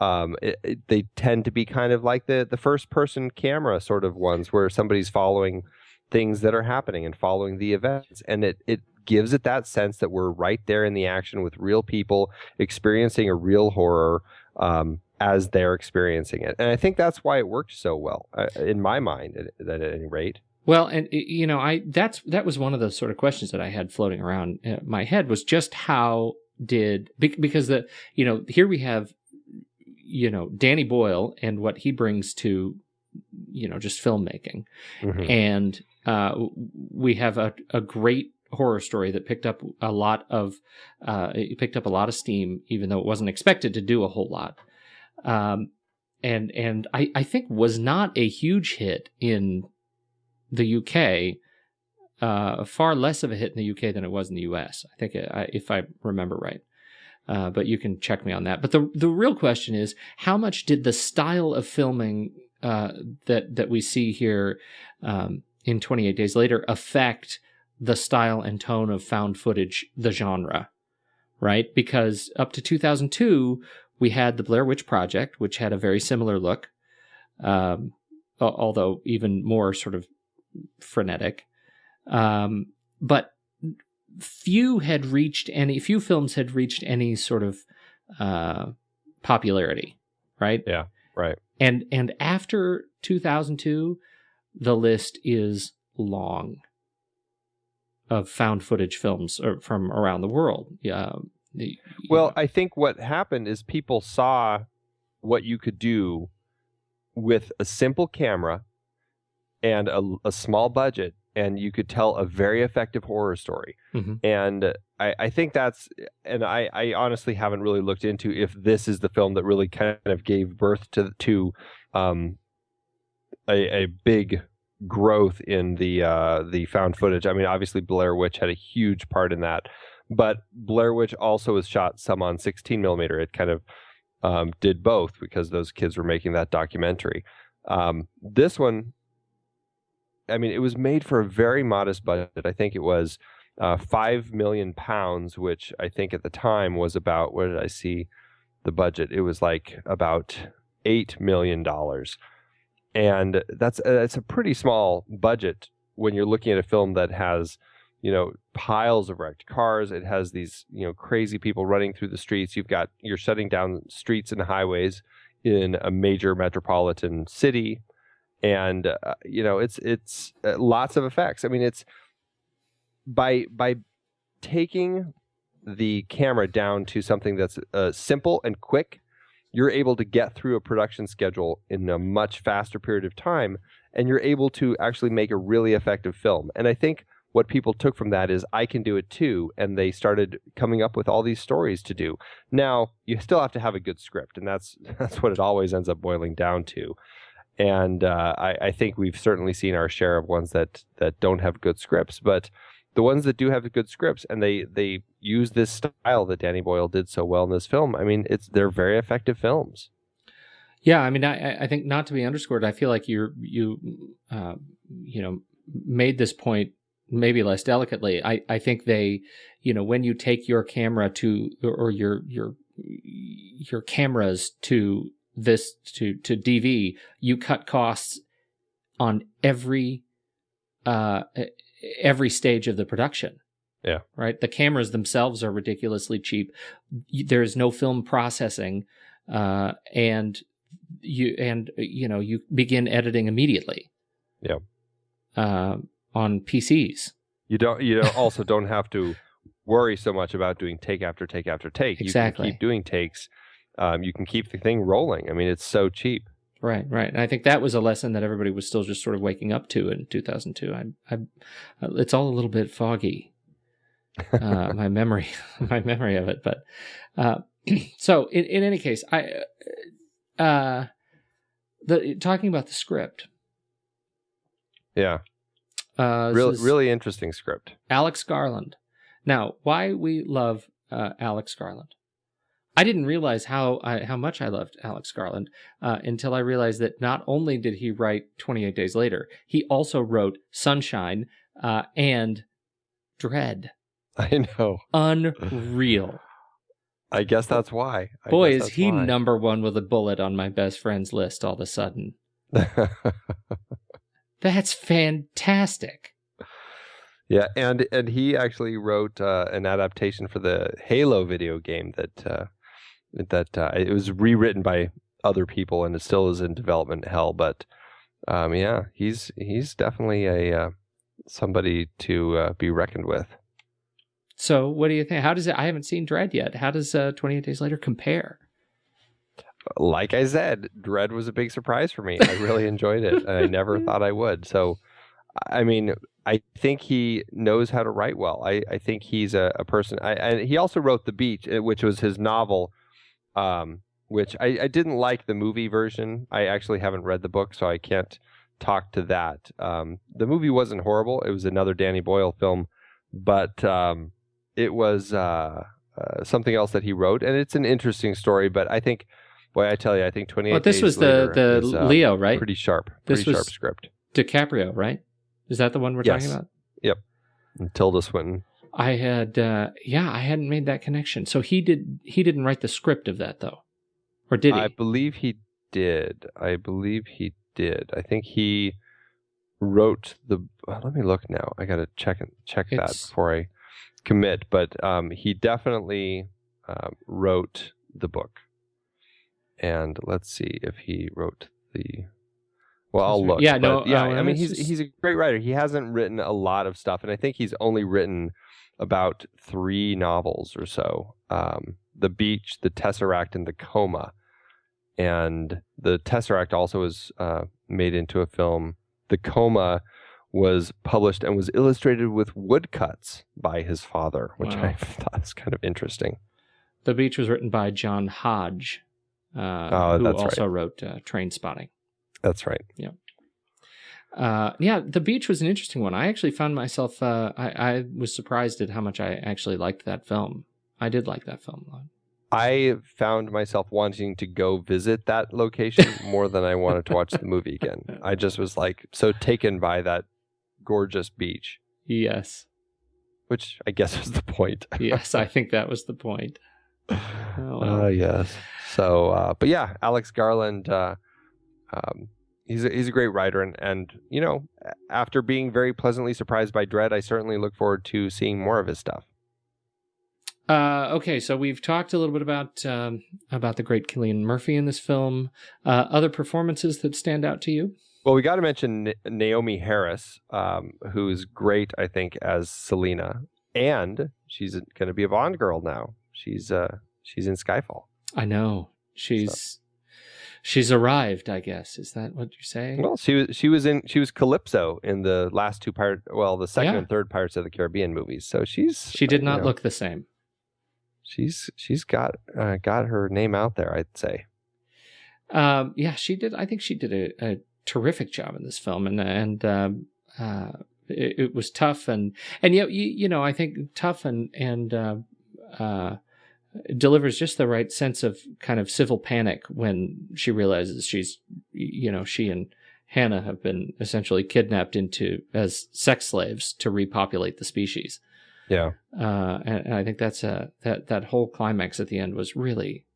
they tend to be kind of like the first person camera sort of ones where somebody's following things that are happening and following the events. And it gives it that sense that we're right there in the action with real people experiencing a real horror, as they're experiencing it. And I think that's why it worked so well, in my mind, at any rate. Well, and that was one of the sort of questions that I had floating around in my head was just how because here we have, Danny Boyle and what he brings to, just filmmaking. Mm-hmm. And we have a great horror story that picked up a lot of steam, even though it wasn't expected to do a whole lot. And I think was not a huge hit in the UK, far less of a hit in the UK than it was in the US. I think if I remember right. But you can check me on that. But the real question is, how much did the style of filming that we see here in 28 Days Later affect the style and tone of found footage, the genre, right? Because up to 2002, we had the Blair Witch Project, which had a very similar look, although even more sort of frenetic. But few films had reached any sort of popularity, right? Yeah, right. And after 2002, the list is long of found footage films from around the world. Well, I think what happened is people saw what you could do with a simple camera and a small budget, and you could tell a very effective horror story. Mm-hmm. And I think that's, and I honestly haven't really looked into if this is the film that really kind of gave birth to a big growth in the found footage. Obviously Blair Witch had a huge part in that, but Blair Witch also was shot some on 16 millimeter. It kind of did both because those kids were making that documentary. This one I mean, it was made for a very modest budget. I think it was £5 million, which I think at the time was about, what did I see the budget? It was like about $8 million. And that's a pretty small budget when you're looking at a film that has, piles of wrecked cars. It has these, crazy people running through the streets. You're shutting down streets and highways in a major metropolitan city. And, it's lots of effects. I mean, it's by taking the camera down to something that's simple and quick, you're able to get through a production schedule in a much faster period of time, and you're able to actually make a really effective film. And I think what people took from that is, I can do it too, and they started coming up with all these stories to do. Now, you still have to have a good script, and that's what it always ends up boiling down to. And I think we've certainly seen our share of ones that don't have good scripts, but the ones that do have good scripts, and they use this style that Danny Boyle did so well in this film, I mean, they're very effective films. Yeah, I mean, I think, not to be underscored, I feel like you made this point maybe less delicately. I think they, when you take your camera to, or your cameras to this to DV, you cut costs on every stage of the production. Yeah. Right. The cameras themselves are ridiculously cheap. There is no film processing, and you begin editing immediately. Yeah. On PCs. You also don't have to worry so much about doing take after take after take. Exactly. You can keep doing takes. You can keep the thing rolling. I mean, it's so cheap. Right. And I think that was a lesson that everybody was still just sort of waking up to in 2002. It's all a little bit foggy, my memory of it. But so in any case, talking about the script. Yeah. Really interesting script. Alex Garland. Now, why we love Alex Garland? I didn't realize how much I loved Alex Garland until I realized that not only did he write 28 Days Later, he also wrote Sunshine and Dread. I know. Unreal. I guess that's why. Boy, is he number one with a bullet on my best friends list all of a sudden. That's fantastic. Yeah, and he actually wrote an adaptation for the Halo video game that it was rewritten by other people, and it still is in development hell. But yeah, he's definitely a somebody to be reckoned with. So, what do you think? How does it? I haven't seen Dread yet. How does 28 Days Later compare? Like I said, Dread was a big surprise for me. I really enjoyed it, and I never thought I would. So, I mean, I think he knows how to write well. I think he's a person. And he also wrote The Beach, which was his novel, which I didn't like the movie version. I actually haven't read the book, so I can't talk to that. The movie wasn't horrible. It was another Danny Boyle film, but it was something else that he wrote, and it's an interesting story. But I think, boy, I tell you, I think 28 Well, this Days was Later the is, Leo, right? Pretty sharp. This Pretty was sharp script. DiCaprio, right? Is that the one we're talking about? Yep. And Tilda Swinton. I hadn't made that connection. So he didn't write the script of that, though, or did he? I believe he did. I think he wrote the. Let me look now. I gotta check that before I commit. But he definitely wrote the book. And let's see if he wrote the. Well, I'll look. Yeah, I mean, he's a great writer. He hasn't written a lot of stuff, and I think he's only written about 3 novels or so. The Beach, The Tesseract, and The Coma. And The Tesseract also was made into a film. The Coma was published and was illustrated with woodcuts by his father, which I thought was kind of interesting. The Beach was written by John Hodge, who also wrote Trainspotting. That's right. Yeah. The Beach was an interesting one. I actually found myself, I was surprised at how much I actually liked that film. I did like that film a lot. I found myself wanting to go visit that location more than I wanted to watch the movie again. I just was like so taken by that gorgeous beach. Yes. Which I guess was the point. Yes, I think that was the point. Oh, well. Yes. So, but yeah, Alex Garland, he's a great writer, and you know, after being very pleasantly surprised by Dread, I certainly look forward to seeing more of his stuff. Okay, so we've talked a little bit about the great Cillian Murphy in this film. Other performances that stand out to you? Well, we got to mention Naomi Harris, who's great, I think, as Selena, and she's going to be a Bond girl now. She's in Skyfall. I know she's arrived. I guess, is that what you're saying? Well, she was Calypso in the last two the second and third Pirates of the Caribbean movies. So she did not look the same. She's got her name out there, I'd say. Yeah, she did. I think she did a terrific job in this film, and it was tough and yet you know, I think tough and delivers just the right sense of kind of civil panic when she realizes she and Hannah have been essentially kidnapped as sex slaves to repopulate the species. Yeah. And I think that's that whole climax at the end was really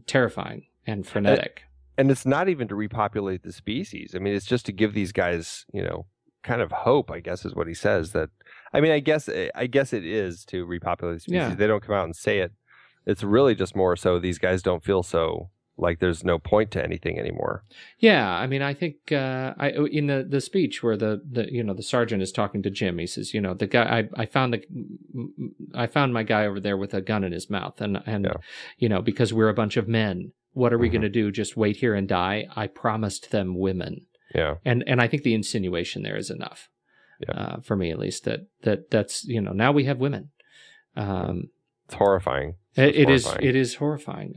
terrifying and frenetic. And it's not even to repopulate the species. I mean, it's just to give these guys, you know, kind of hope, I guess is what he says. I guess it is to repopulate the species. Yeah. They don't come out and say it. It's really just more so these guys don't feel so like there's no point to anything anymore. Yeah, I mean, I think in the speech where the sergeant is talking to Jim, he says, you know, the guy I found my guy over there with a gun in his mouth, and yeah. You know, because we're a bunch of men, what are we going to do? Just wait here and die? I promised them women. Yeah, and I think the insinuation there is enough, for me at least. That's you know, now we have women. It's horrifying. It is horrifying.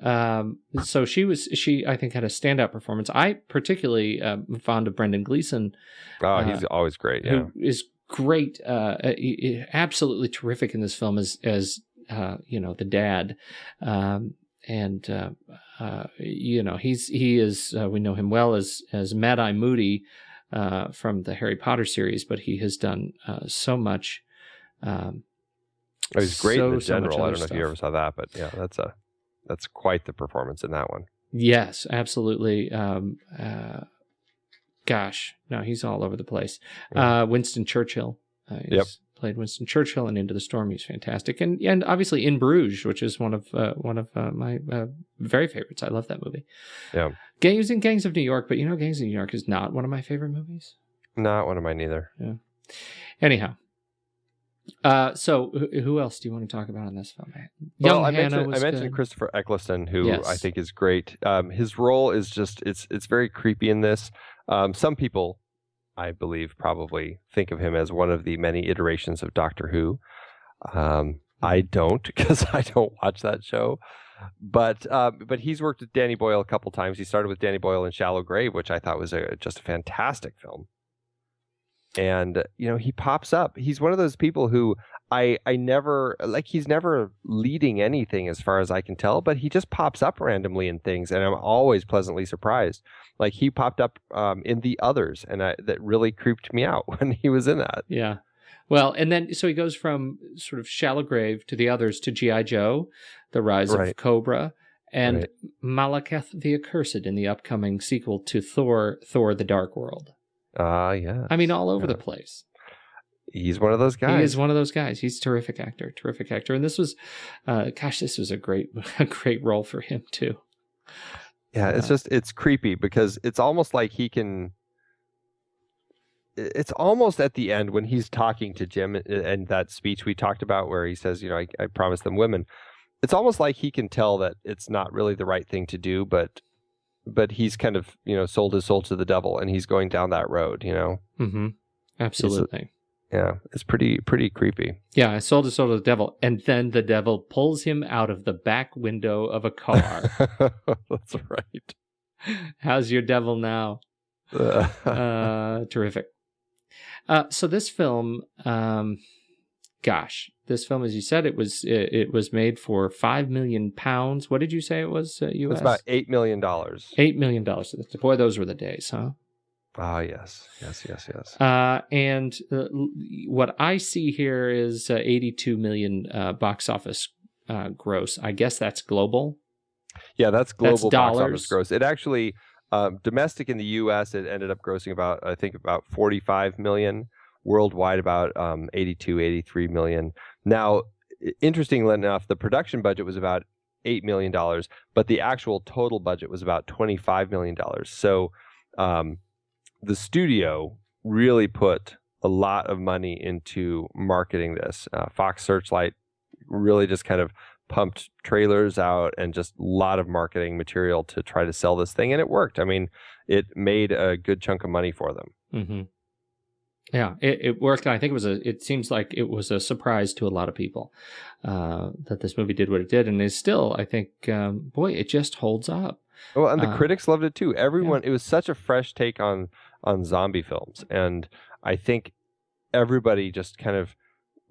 So she I think had a standout performance. I particularly fond of Brendan Gleeson. Oh, he's always great. Yeah, who is great, absolutely terrific in this film as you know, the dad, you know, he is we know him well as Mad-Eye Moody from the Harry Potter series, but he has done so much. He's great in the general. I don't know stuff. if you ever saw that, but yeah, that's quite the performance in that one. Yes, absolutely. Gosh, no, he's all over the place. Yeah. Winston Churchill. He's played Winston Churchill in Into the Storm. He's fantastic, and obviously In Bruges, which is one of my very favorites. I love that movie. Yeah, he was in Gangs of New York, but you know, Gangs of New York is not one of my favorite movies. Not one of mine either. Yeah. Anyhow. So who else do you want to talk about in this film? I mentioned Christopher Eccleston, who I think is great. His role is just it's very creepy in this. Some people, I believe, probably think of him as one of the many iterations of Doctor Who. I don't, because I don't watch that show. But he's worked with Danny Boyle a couple times. He started with Danny Boyle in Shallow Grave, which I thought was just a fantastic film. And, you know, he pops up. He's one of those people who I never, like, he's never leading anything as far as I can tell, but he just pops up randomly in things, and I'm always pleasantly surprised. Like, he popped up in The Others, and that really creeped me out when he was in that. Yeah. Well, and then, so he goes from sort of Shallow Grave to The Others to G.I. Joe, The Rise of Cobra, and Malekith the Accursed in the upcoming sequel to Thor, The Dark World. Yeah. I mean, all over the place. He's one of those guys. He is one of those guys. He's a terrific actor. And this was, this was a great role for him too. Yeah, it's creepy because it's almost like it's almost at the end when he's talking to Jim and that speech we talked about where he says, you know, I promised them women. It's almost like he can tell that it's not really the right thing to do, but he's kind of, you know, sold his soul to the devil and he's going down that road, you know? Mm-hmm. Absolutely. It's pretty creepy. Yeah, I sold his soul to the devil. And then the devil pulls him out of the back window of a car. That's right. How's your devil now? Terrific. So this film, this film, as you said, it was made for £5 million. What did you say it was? US? It's about $8 million. $8 million. Boy, those were the days, huh? Ah, yes, yes, yes, yes. And what I see here is 82 million box office gross. I guess that's global. Yeah, that's global box office dollars. gross. It actually, domestic in the U.S., it ended up grossing about 45 million. Worldwide, about 82, 83 million. Now, interestingly enough, the production budget was about $8 million, but the actual total budget was about $25 million. So the studio really put a lot of money into marketing this. Fox Searchlight really just kind of pumped trailers out and just a lot of marketing material to try to sell this thing, and it worked. I mean, it made a good chunk of money for them. Mm-hmm. Yeah, it worked. I think it seems like it was a surprise to a lot of people that this movie did what it did, and is still, I think, boy, it just holds up. Well, and the critics loved it too. Everyone, it was such a fresh take on zombie films, and I think everybody just kind of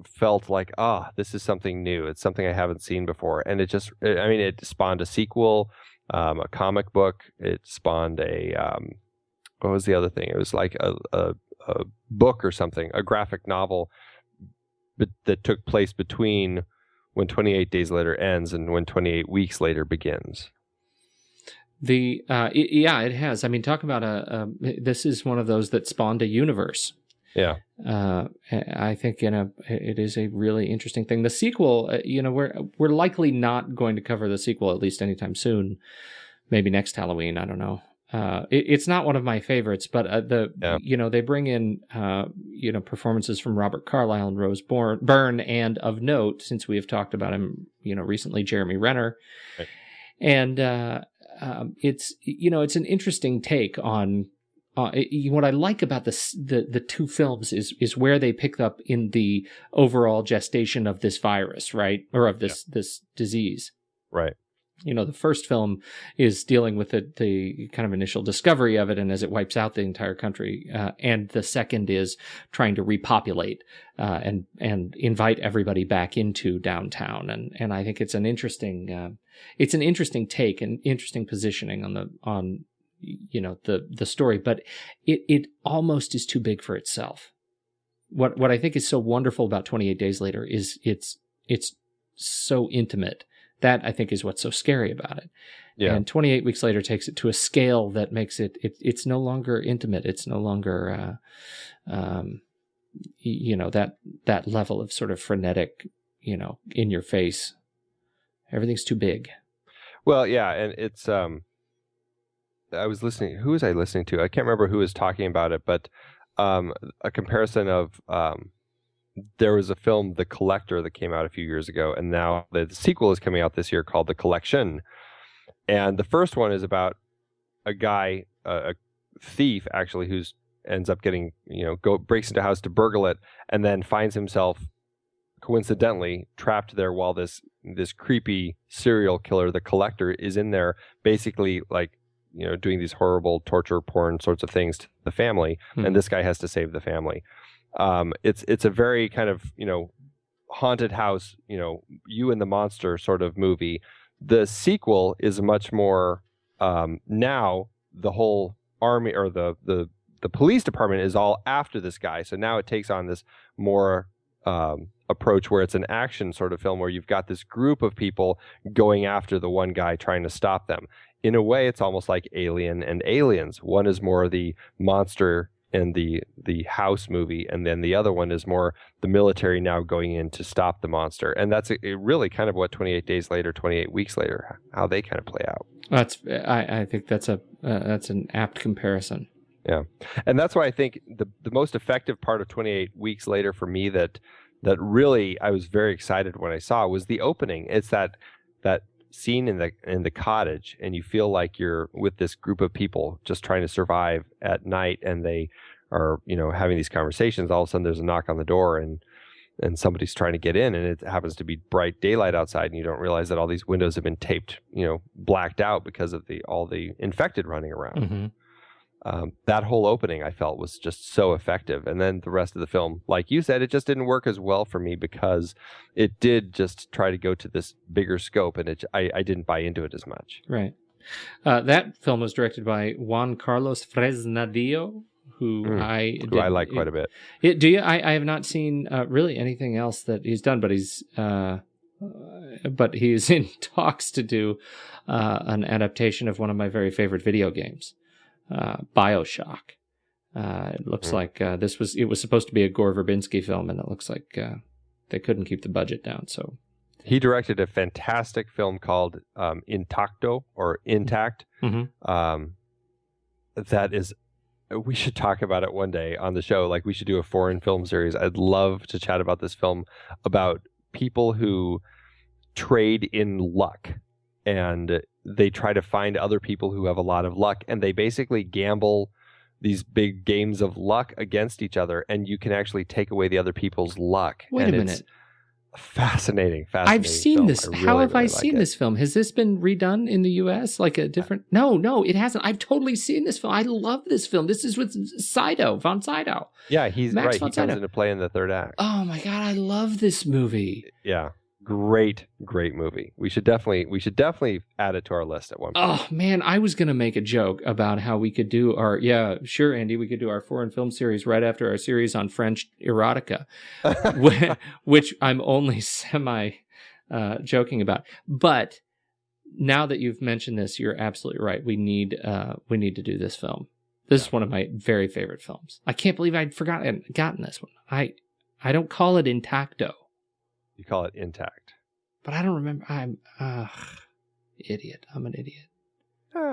felt like, this is something new. It's something I haven't seen before, and it spawned a sequel, a comic book. It spawned what was the other thing? It was like a book or something, a graphic novel, but that took place between when 28 Days Later ends and when 28 Weeks Later begins. It has. I mean, talk about this is one of those that spawned a universe. Yeah. I think it is a really interesting thing. The sequel, we're likely not going to cover the sequel, at least anytime soon. Maybe next Halloween. I don't know. It's not one of my favorites, but they bring in performances from Robert Carlyle and Rose Byrne, and of note, since we have talked about him, recently, Jeremy Renner, right. And it's an interesting take on. What I like about the two films is where they pick up in the overall gestation of this virus, right, or of this disease, right. The first film is dealing with the kind of initial discovery of it, and as it wipes out the entire country, and the second is trying to repopulate and invite everybody back into downtown, and I think it's an interesting take and interesting positioning on the story, but it almost is too big for itself. What I think is so wonderful about 28 Days Later is it's so intimate. That, I think, is what's so scary about it. Yeah. And 28 Weeks Later takes it to a scale that makes it's no longer intimate. It's no longer, that level of sort of frenetic, in your face. Everything's too big. Well, yeah, and it's, I was listening, who was I listening to? I can't remember who was talking about it, but a comparison of, there was a film, The Collector, that came out a few years ago, and now the sequel is coming out this year called The Collection. And the first one is about a guy, a thief actually, who's ends up getting, breaks into a house to burgle it, and then finds himself coincidentally trapped there while this creepy serial killer, the Collector, is in there, basically like, doing these horrible torture porn sorts of things to the family, and this guy has to save the family. It's a very kind of, haunted house, you and the monster sort of movie. The sequel is much more, now the whole army or the police department is all after this guy. So now it takes on this more, approach where it's an action sort of film where you've got this group of people going after the one guy trying to stop them. In a way, it's almost like Alien and Aliens. One is more the monster in the house movie, and then the other one is more the military now going in to stop the monster. And that's really kind of what 28 Days Later, 28 Weeks Later, how they kind of play out. I think that's an apt comparison. Yeah, and that's why I think the most effective part of 28 Weeks Later for me that really I was very excited when I saw was the opening. It's that scene in the cottage, and you feel like you're with this group of people just trying to survive at night, and they are having these conversations. All of a sudden there's a knock on the door, and somebody's trying to get in, and it happens to be bright daylight outside, and you don't realize that all these windows have been taped, blacked out because of all the infected running around. Mm-hmm. That whole opening I felt was just so effective. And then the rest of the film, like you said, it just didn't work as well for me because it did just try to go to this bigger scope, and I didn't buy into it as much. Right. That film was directed by Juan Carlos Fresnadillo, who I like quite a bit. Do you? I have not seen really anything else that he's done, but he's in talks to do an adaptation of one of my very favorite video games, BioShock. It looks like it was supposed to be a Gore Verbinski film, and it looks like they couldn't keep the budget down. So he directed a fantastic film called Intacto or Intact. Mm-hmm. That is, we should talk about it one day on the show. Like, we should do a foreign film series. I'd love to chat about this film, about people who trade in luck, and they try to find other people who have a lot of luck, and they basically gamble these big games of luck against each other, and you can actually take away the other people's luck. Wait a minute. Fascinating. I've seen film. this. Really, How have really I seen this film? Has this been redone in the U.S.? Like a different? No, it hasn't. I've totally seen this film. I love this film. This is with von Sydow. Yeah, he's Max right. von He comes Sydow. into play in the third act. Oh my God, I love this movie. Yeah, great movie. We should definitely add it to our list at one point. Oh man, I was gonna make a joke about how we could do our Andy, we could do our foreign film series right after our series on French erotica, which I'm only semi joking about. But now that you've mentioned this, you're absolutely right. We need to do this film. This is one of my very favorite films. I can't believe I'd gotten this one. I don't call it Intacto. You call it Intact. But I don't remember. I'm idiot. I'm an idiot.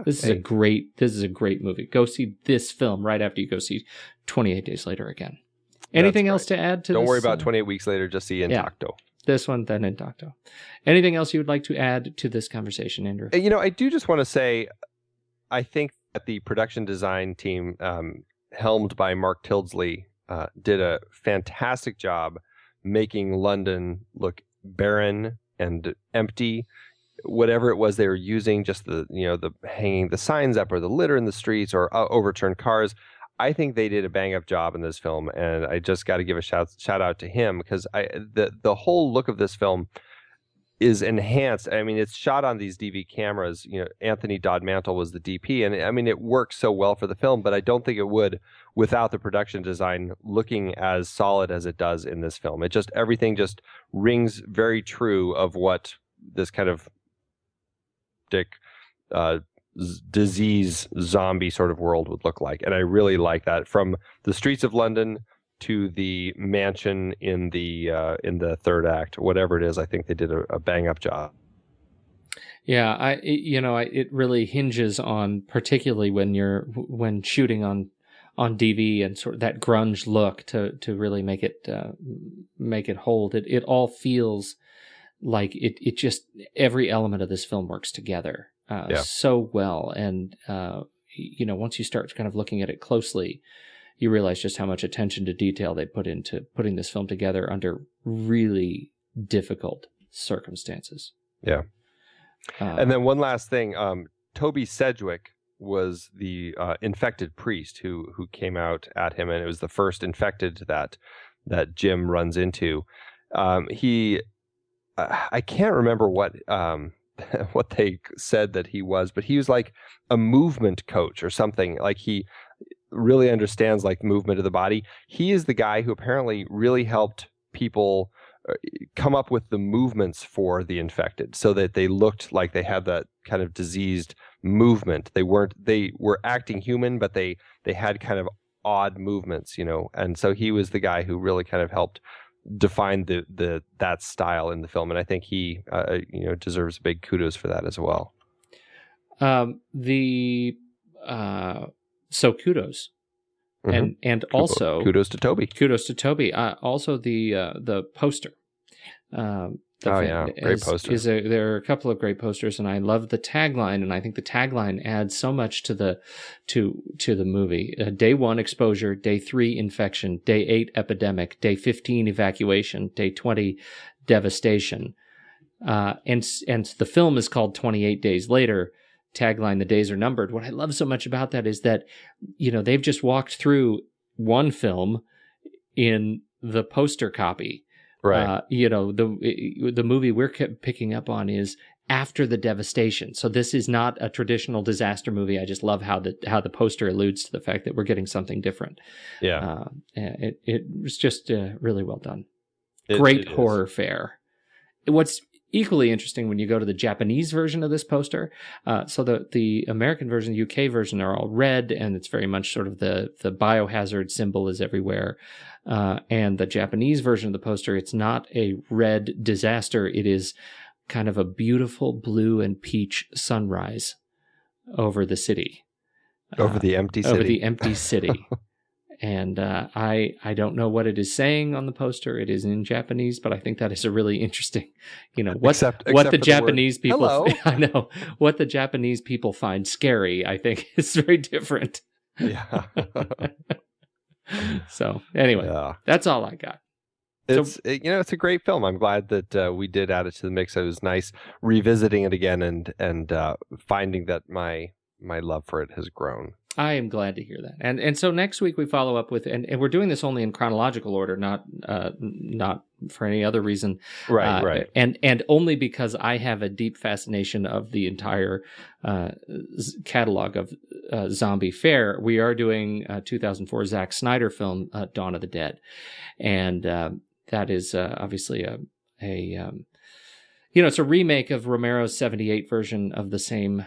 This is a great movie. Go see this film right after you go see 28 Days Later again. Anything else to add to this? Don't worry about 28 weeks later. Just see Intacto. Yeah, this one, then Intacto. Anything else you would like to add to this conversation, Andrew? I do just want to say, I think that the production design team, helmed by Mark Tildesley, did a fantastic job making London look barren and empty. Whatever it was they were using, just the hanging the signs up, or the litter in the streets, or overturned cars. I think they did a bang up job in this film, and I just got to give a shout out to him, because the whole look of this film is enhanced. I mean, it's shot on these DV cameras. Anthony Dodd Mantle was the DP, and I mean, it works so well for the film, but I don't think it would without the production design looking as solid as it does in this film. Everything just rings very true of what this kind of disease zombie sort of world would look like. And I really like that, from the streets of London to the mansion in the third act, whatever it is. I think they did a bang up job. Yeah, it really hinges on, particularly when shooting on DV, and sort of that grunge look to really make it hold. It all feels like it just, every element of this film works together so well. And once you start kind of looking at it closely, you realize just how much attention to detail they put into putting this film together under really difficult circumstances. Yeah. And then one last thing, Toby Sedgwick was the infected priest who came out at him, and it was the first infected that Jim runs into. I can't remember what they said that he was, but he was like a movement coach or something. Like, he really understands like movement of the body. He is the guy who apparently really helped people come up with the movements for the infected, so that they looked like they had that kind of diseased movement. They were acting human, but they had kind of odd movements, and so he was the guy who really kind of helped define that style in the film, and I think he deserves big kudos for that as well. So kudos. Mm-hmm. And also kudos to Toby. Also the poster. Great poster. There are a couple of great posters, and I love the tagline, and I think the tagline adds so much to the movie. Day 1 exposure, day 3 infection, day 8 epidemic, day 15 evacuation, day 20 devastation, and the film is called 28 Days Later. Tagline: the days are numbered. What I love so much about that is that they've just walked through one film in the poster copy. Right. The movie we're picking up on is after the devastation. So this is not a traditional disaster movie. I just love how the poster alludes to the fact that we're getting something different. Yeah. It was just really well done. Great horror fare. What's equally interesting when you go to the Japanese version of this poster, so the American version, the UK version are all red, and it's very much sort of the biohazard symbol is everywhere. And the Japanese version of the poster, it's not a red disaster. It is kind of a beautiful blue and peach sunrise over the city. Over the empty city. Over the empty city. And I don't know what it is saying on the poster. It is in Japanese, but I think that is a really interesting, what the Japanese people, hello. I know, what the Japanese people find scary, I think is very different. Yeah. So anyway, that's all I got. It's a great film. I'm glad that we did add it to the mix. It was nice revisiting it again and finding that my love for it has grown. I am glad to hear that. And so next week we follow up with, and we're doing this only in chronological order, not for any other reason. Right. And only because I have a deep fascination of the entire catalog of zombie fare. We are doing 2004 Zack Snyder film, Dawn of the Dead. And that is obviously it's a remake of Romero's 78 version of the same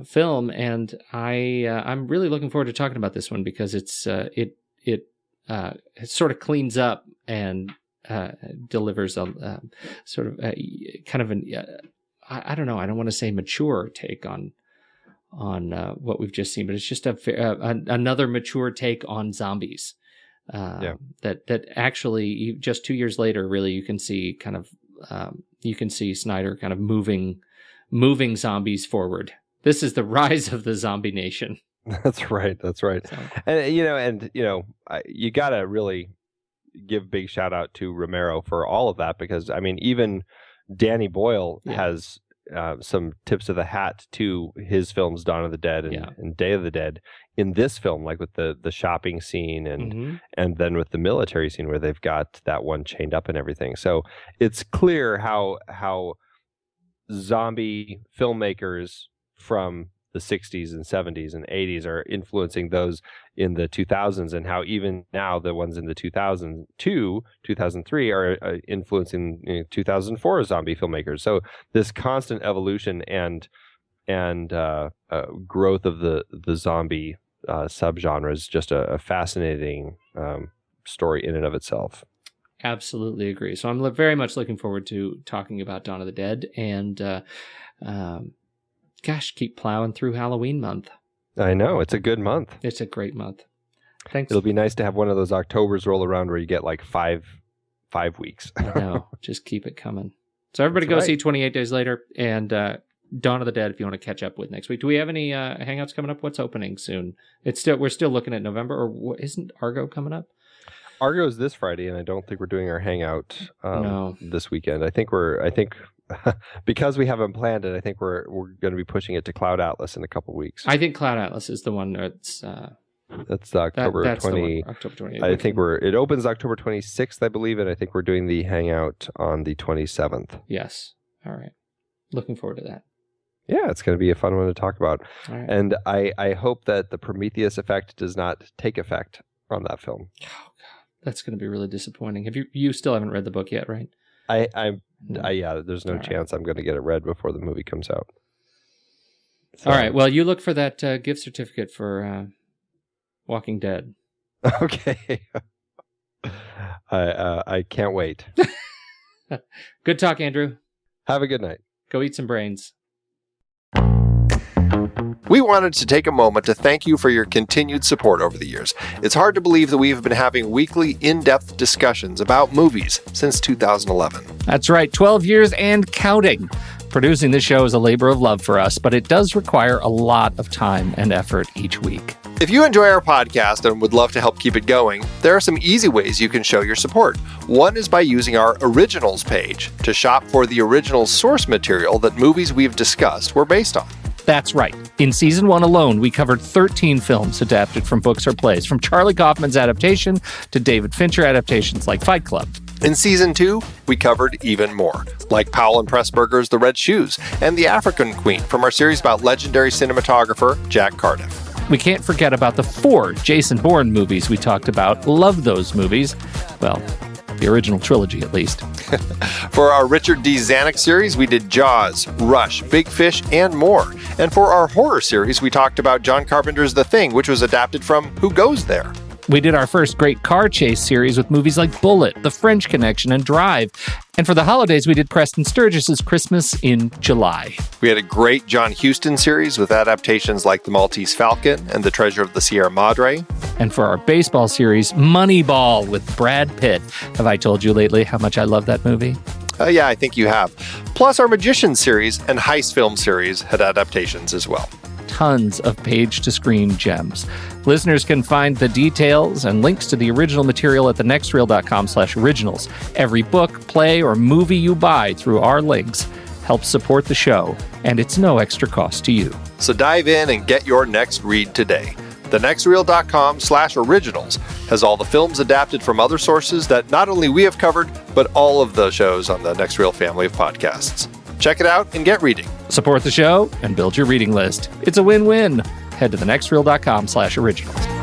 film, and I'm really looking forward to talking about this one because it sort of cleans up and delivers a sort of kind of I don't know, I don't want to say mature take on what we've just seen, but it's just another mature take on zombies. That actually just 2 years later, really you can see Snyder kind of moving zombies forward. This is the rise of the zombie nation. That's right. So. And you gotta really give big shout out to Romero for all of that, because I mean, even Danny Boyle has some tips of the hat to his films Dawn of the Dead and Day of the Dead in this film, like with the shopping scene and then with the military scene where they've got that one chained up and everything. So it's clear how zombie filmmakers from the 60s and 70s and 80s are influencing those in the 2000s, and how even now the ones in the 2002, 2003 are influencing 2004 zombie filmmakers. So this constant evolution and growth of the zombie subgenre is just a fascinating story in and of itself. Absolutely agree. So I'm very much looking forward to talking about Dawn of the Dead, and gosh, keep plowing through Halloween month. I know, it's a good month. It's a great month. Thanks. It'll be nice to have one of those Octobers roll around where you get like five weeks. I know, just keep it coming. So everybody go see 28 Days Later and Dawn of the Dead if you want to catch up with next week. Do we have any hangouts coming up? What's opening soon? We're still looking at November, or isn't Argo coming up? Argo's this Friday, and I don't think we're doing our hangout this weekend. I think because we haven't planned it, I think we're going to be pushing it to Cloud Atlas in a couple weeks. I think Cloud Atlas is the one that's October 20. October 28th. I think it opens October 26th, I believe, and I think we're doing the hangout on the 27th. Yes. All right. Looking forward to that. Yeah, it's going to be a fun one to talk about. All right. And I hope that the Prometheus effect does not take effect on that film. Oh God, that's going to be really disappointing. You still haven't read the book yet, right? There's no chance I'm going to get it read before the movie comes out. So. All right. Well, you look for that gift certificate for Walking Dead. Okay. I can't wait. Good talk, Andrew. Have a good night. Go eat some brains. We wanted to take a moment to thank you for your continued support over the years. It's hard to believe that we've been having weekly, in-depth discussions about movies since 2011. That's right, 12 years and counting. Producing this show is a labor of love for us, but it does require a lot of time and effort each week. If you enjoy our podcast and would love to help keep it going, there are some easy ways you can show your support. One is by using our Originals page to shop for the original source material that movies we've discussed were based on. That's right. In Season 1 alone, we covered 13 films adapted from books or plays, from Charlie Kaufman's adaptation to David Fincher adaptations like Fight Club. In Season 2, we covered even more, like Powell and Pressburger's The Red Shoes and The African Queen from our series about legendary cinematographer Jack Cardiff. We can't forget about the 4 Jason Bourne movies we talked about. Love those movies. Well, the original trilogy, at least. For our Richard D. Zanuck series, we did Jaws, Rush, Big Fish, and more. And for our horror series, we talked about John Carpenter's The Thing, which was adapted from Who Goes There? We did our first great car chase series with movies like Bullet, The French Connection, and Drive. And for the holidays, we did Preston Sturgis's Christmas in July. We had a great John Huston series with adaptations like The Maltese Falcon and The Treasure of the Sierra Madre. And for our baseball series, Moneyball with Brad Pitt. Have I told you lately how much I love that movie? Yeah, I think you have. Plus, our Magician series and Heist film series had adaptations as well. Tons of page-to-screen gems. Listeners can find the details and links to the original material at thenextreel.com/originals. Every book, play, or movie you buy through our links helps support the show, and it's no extra cost to you. So dive in and get your next read today. thenextreel.com/originals has all the films adapted from other sources that not only we have covered, but all of the shows on the Next Reel family of podcasts. Check it out and get reading. Support the show and build your reading list. It's a win-win. Head to thenextreel.com/originals.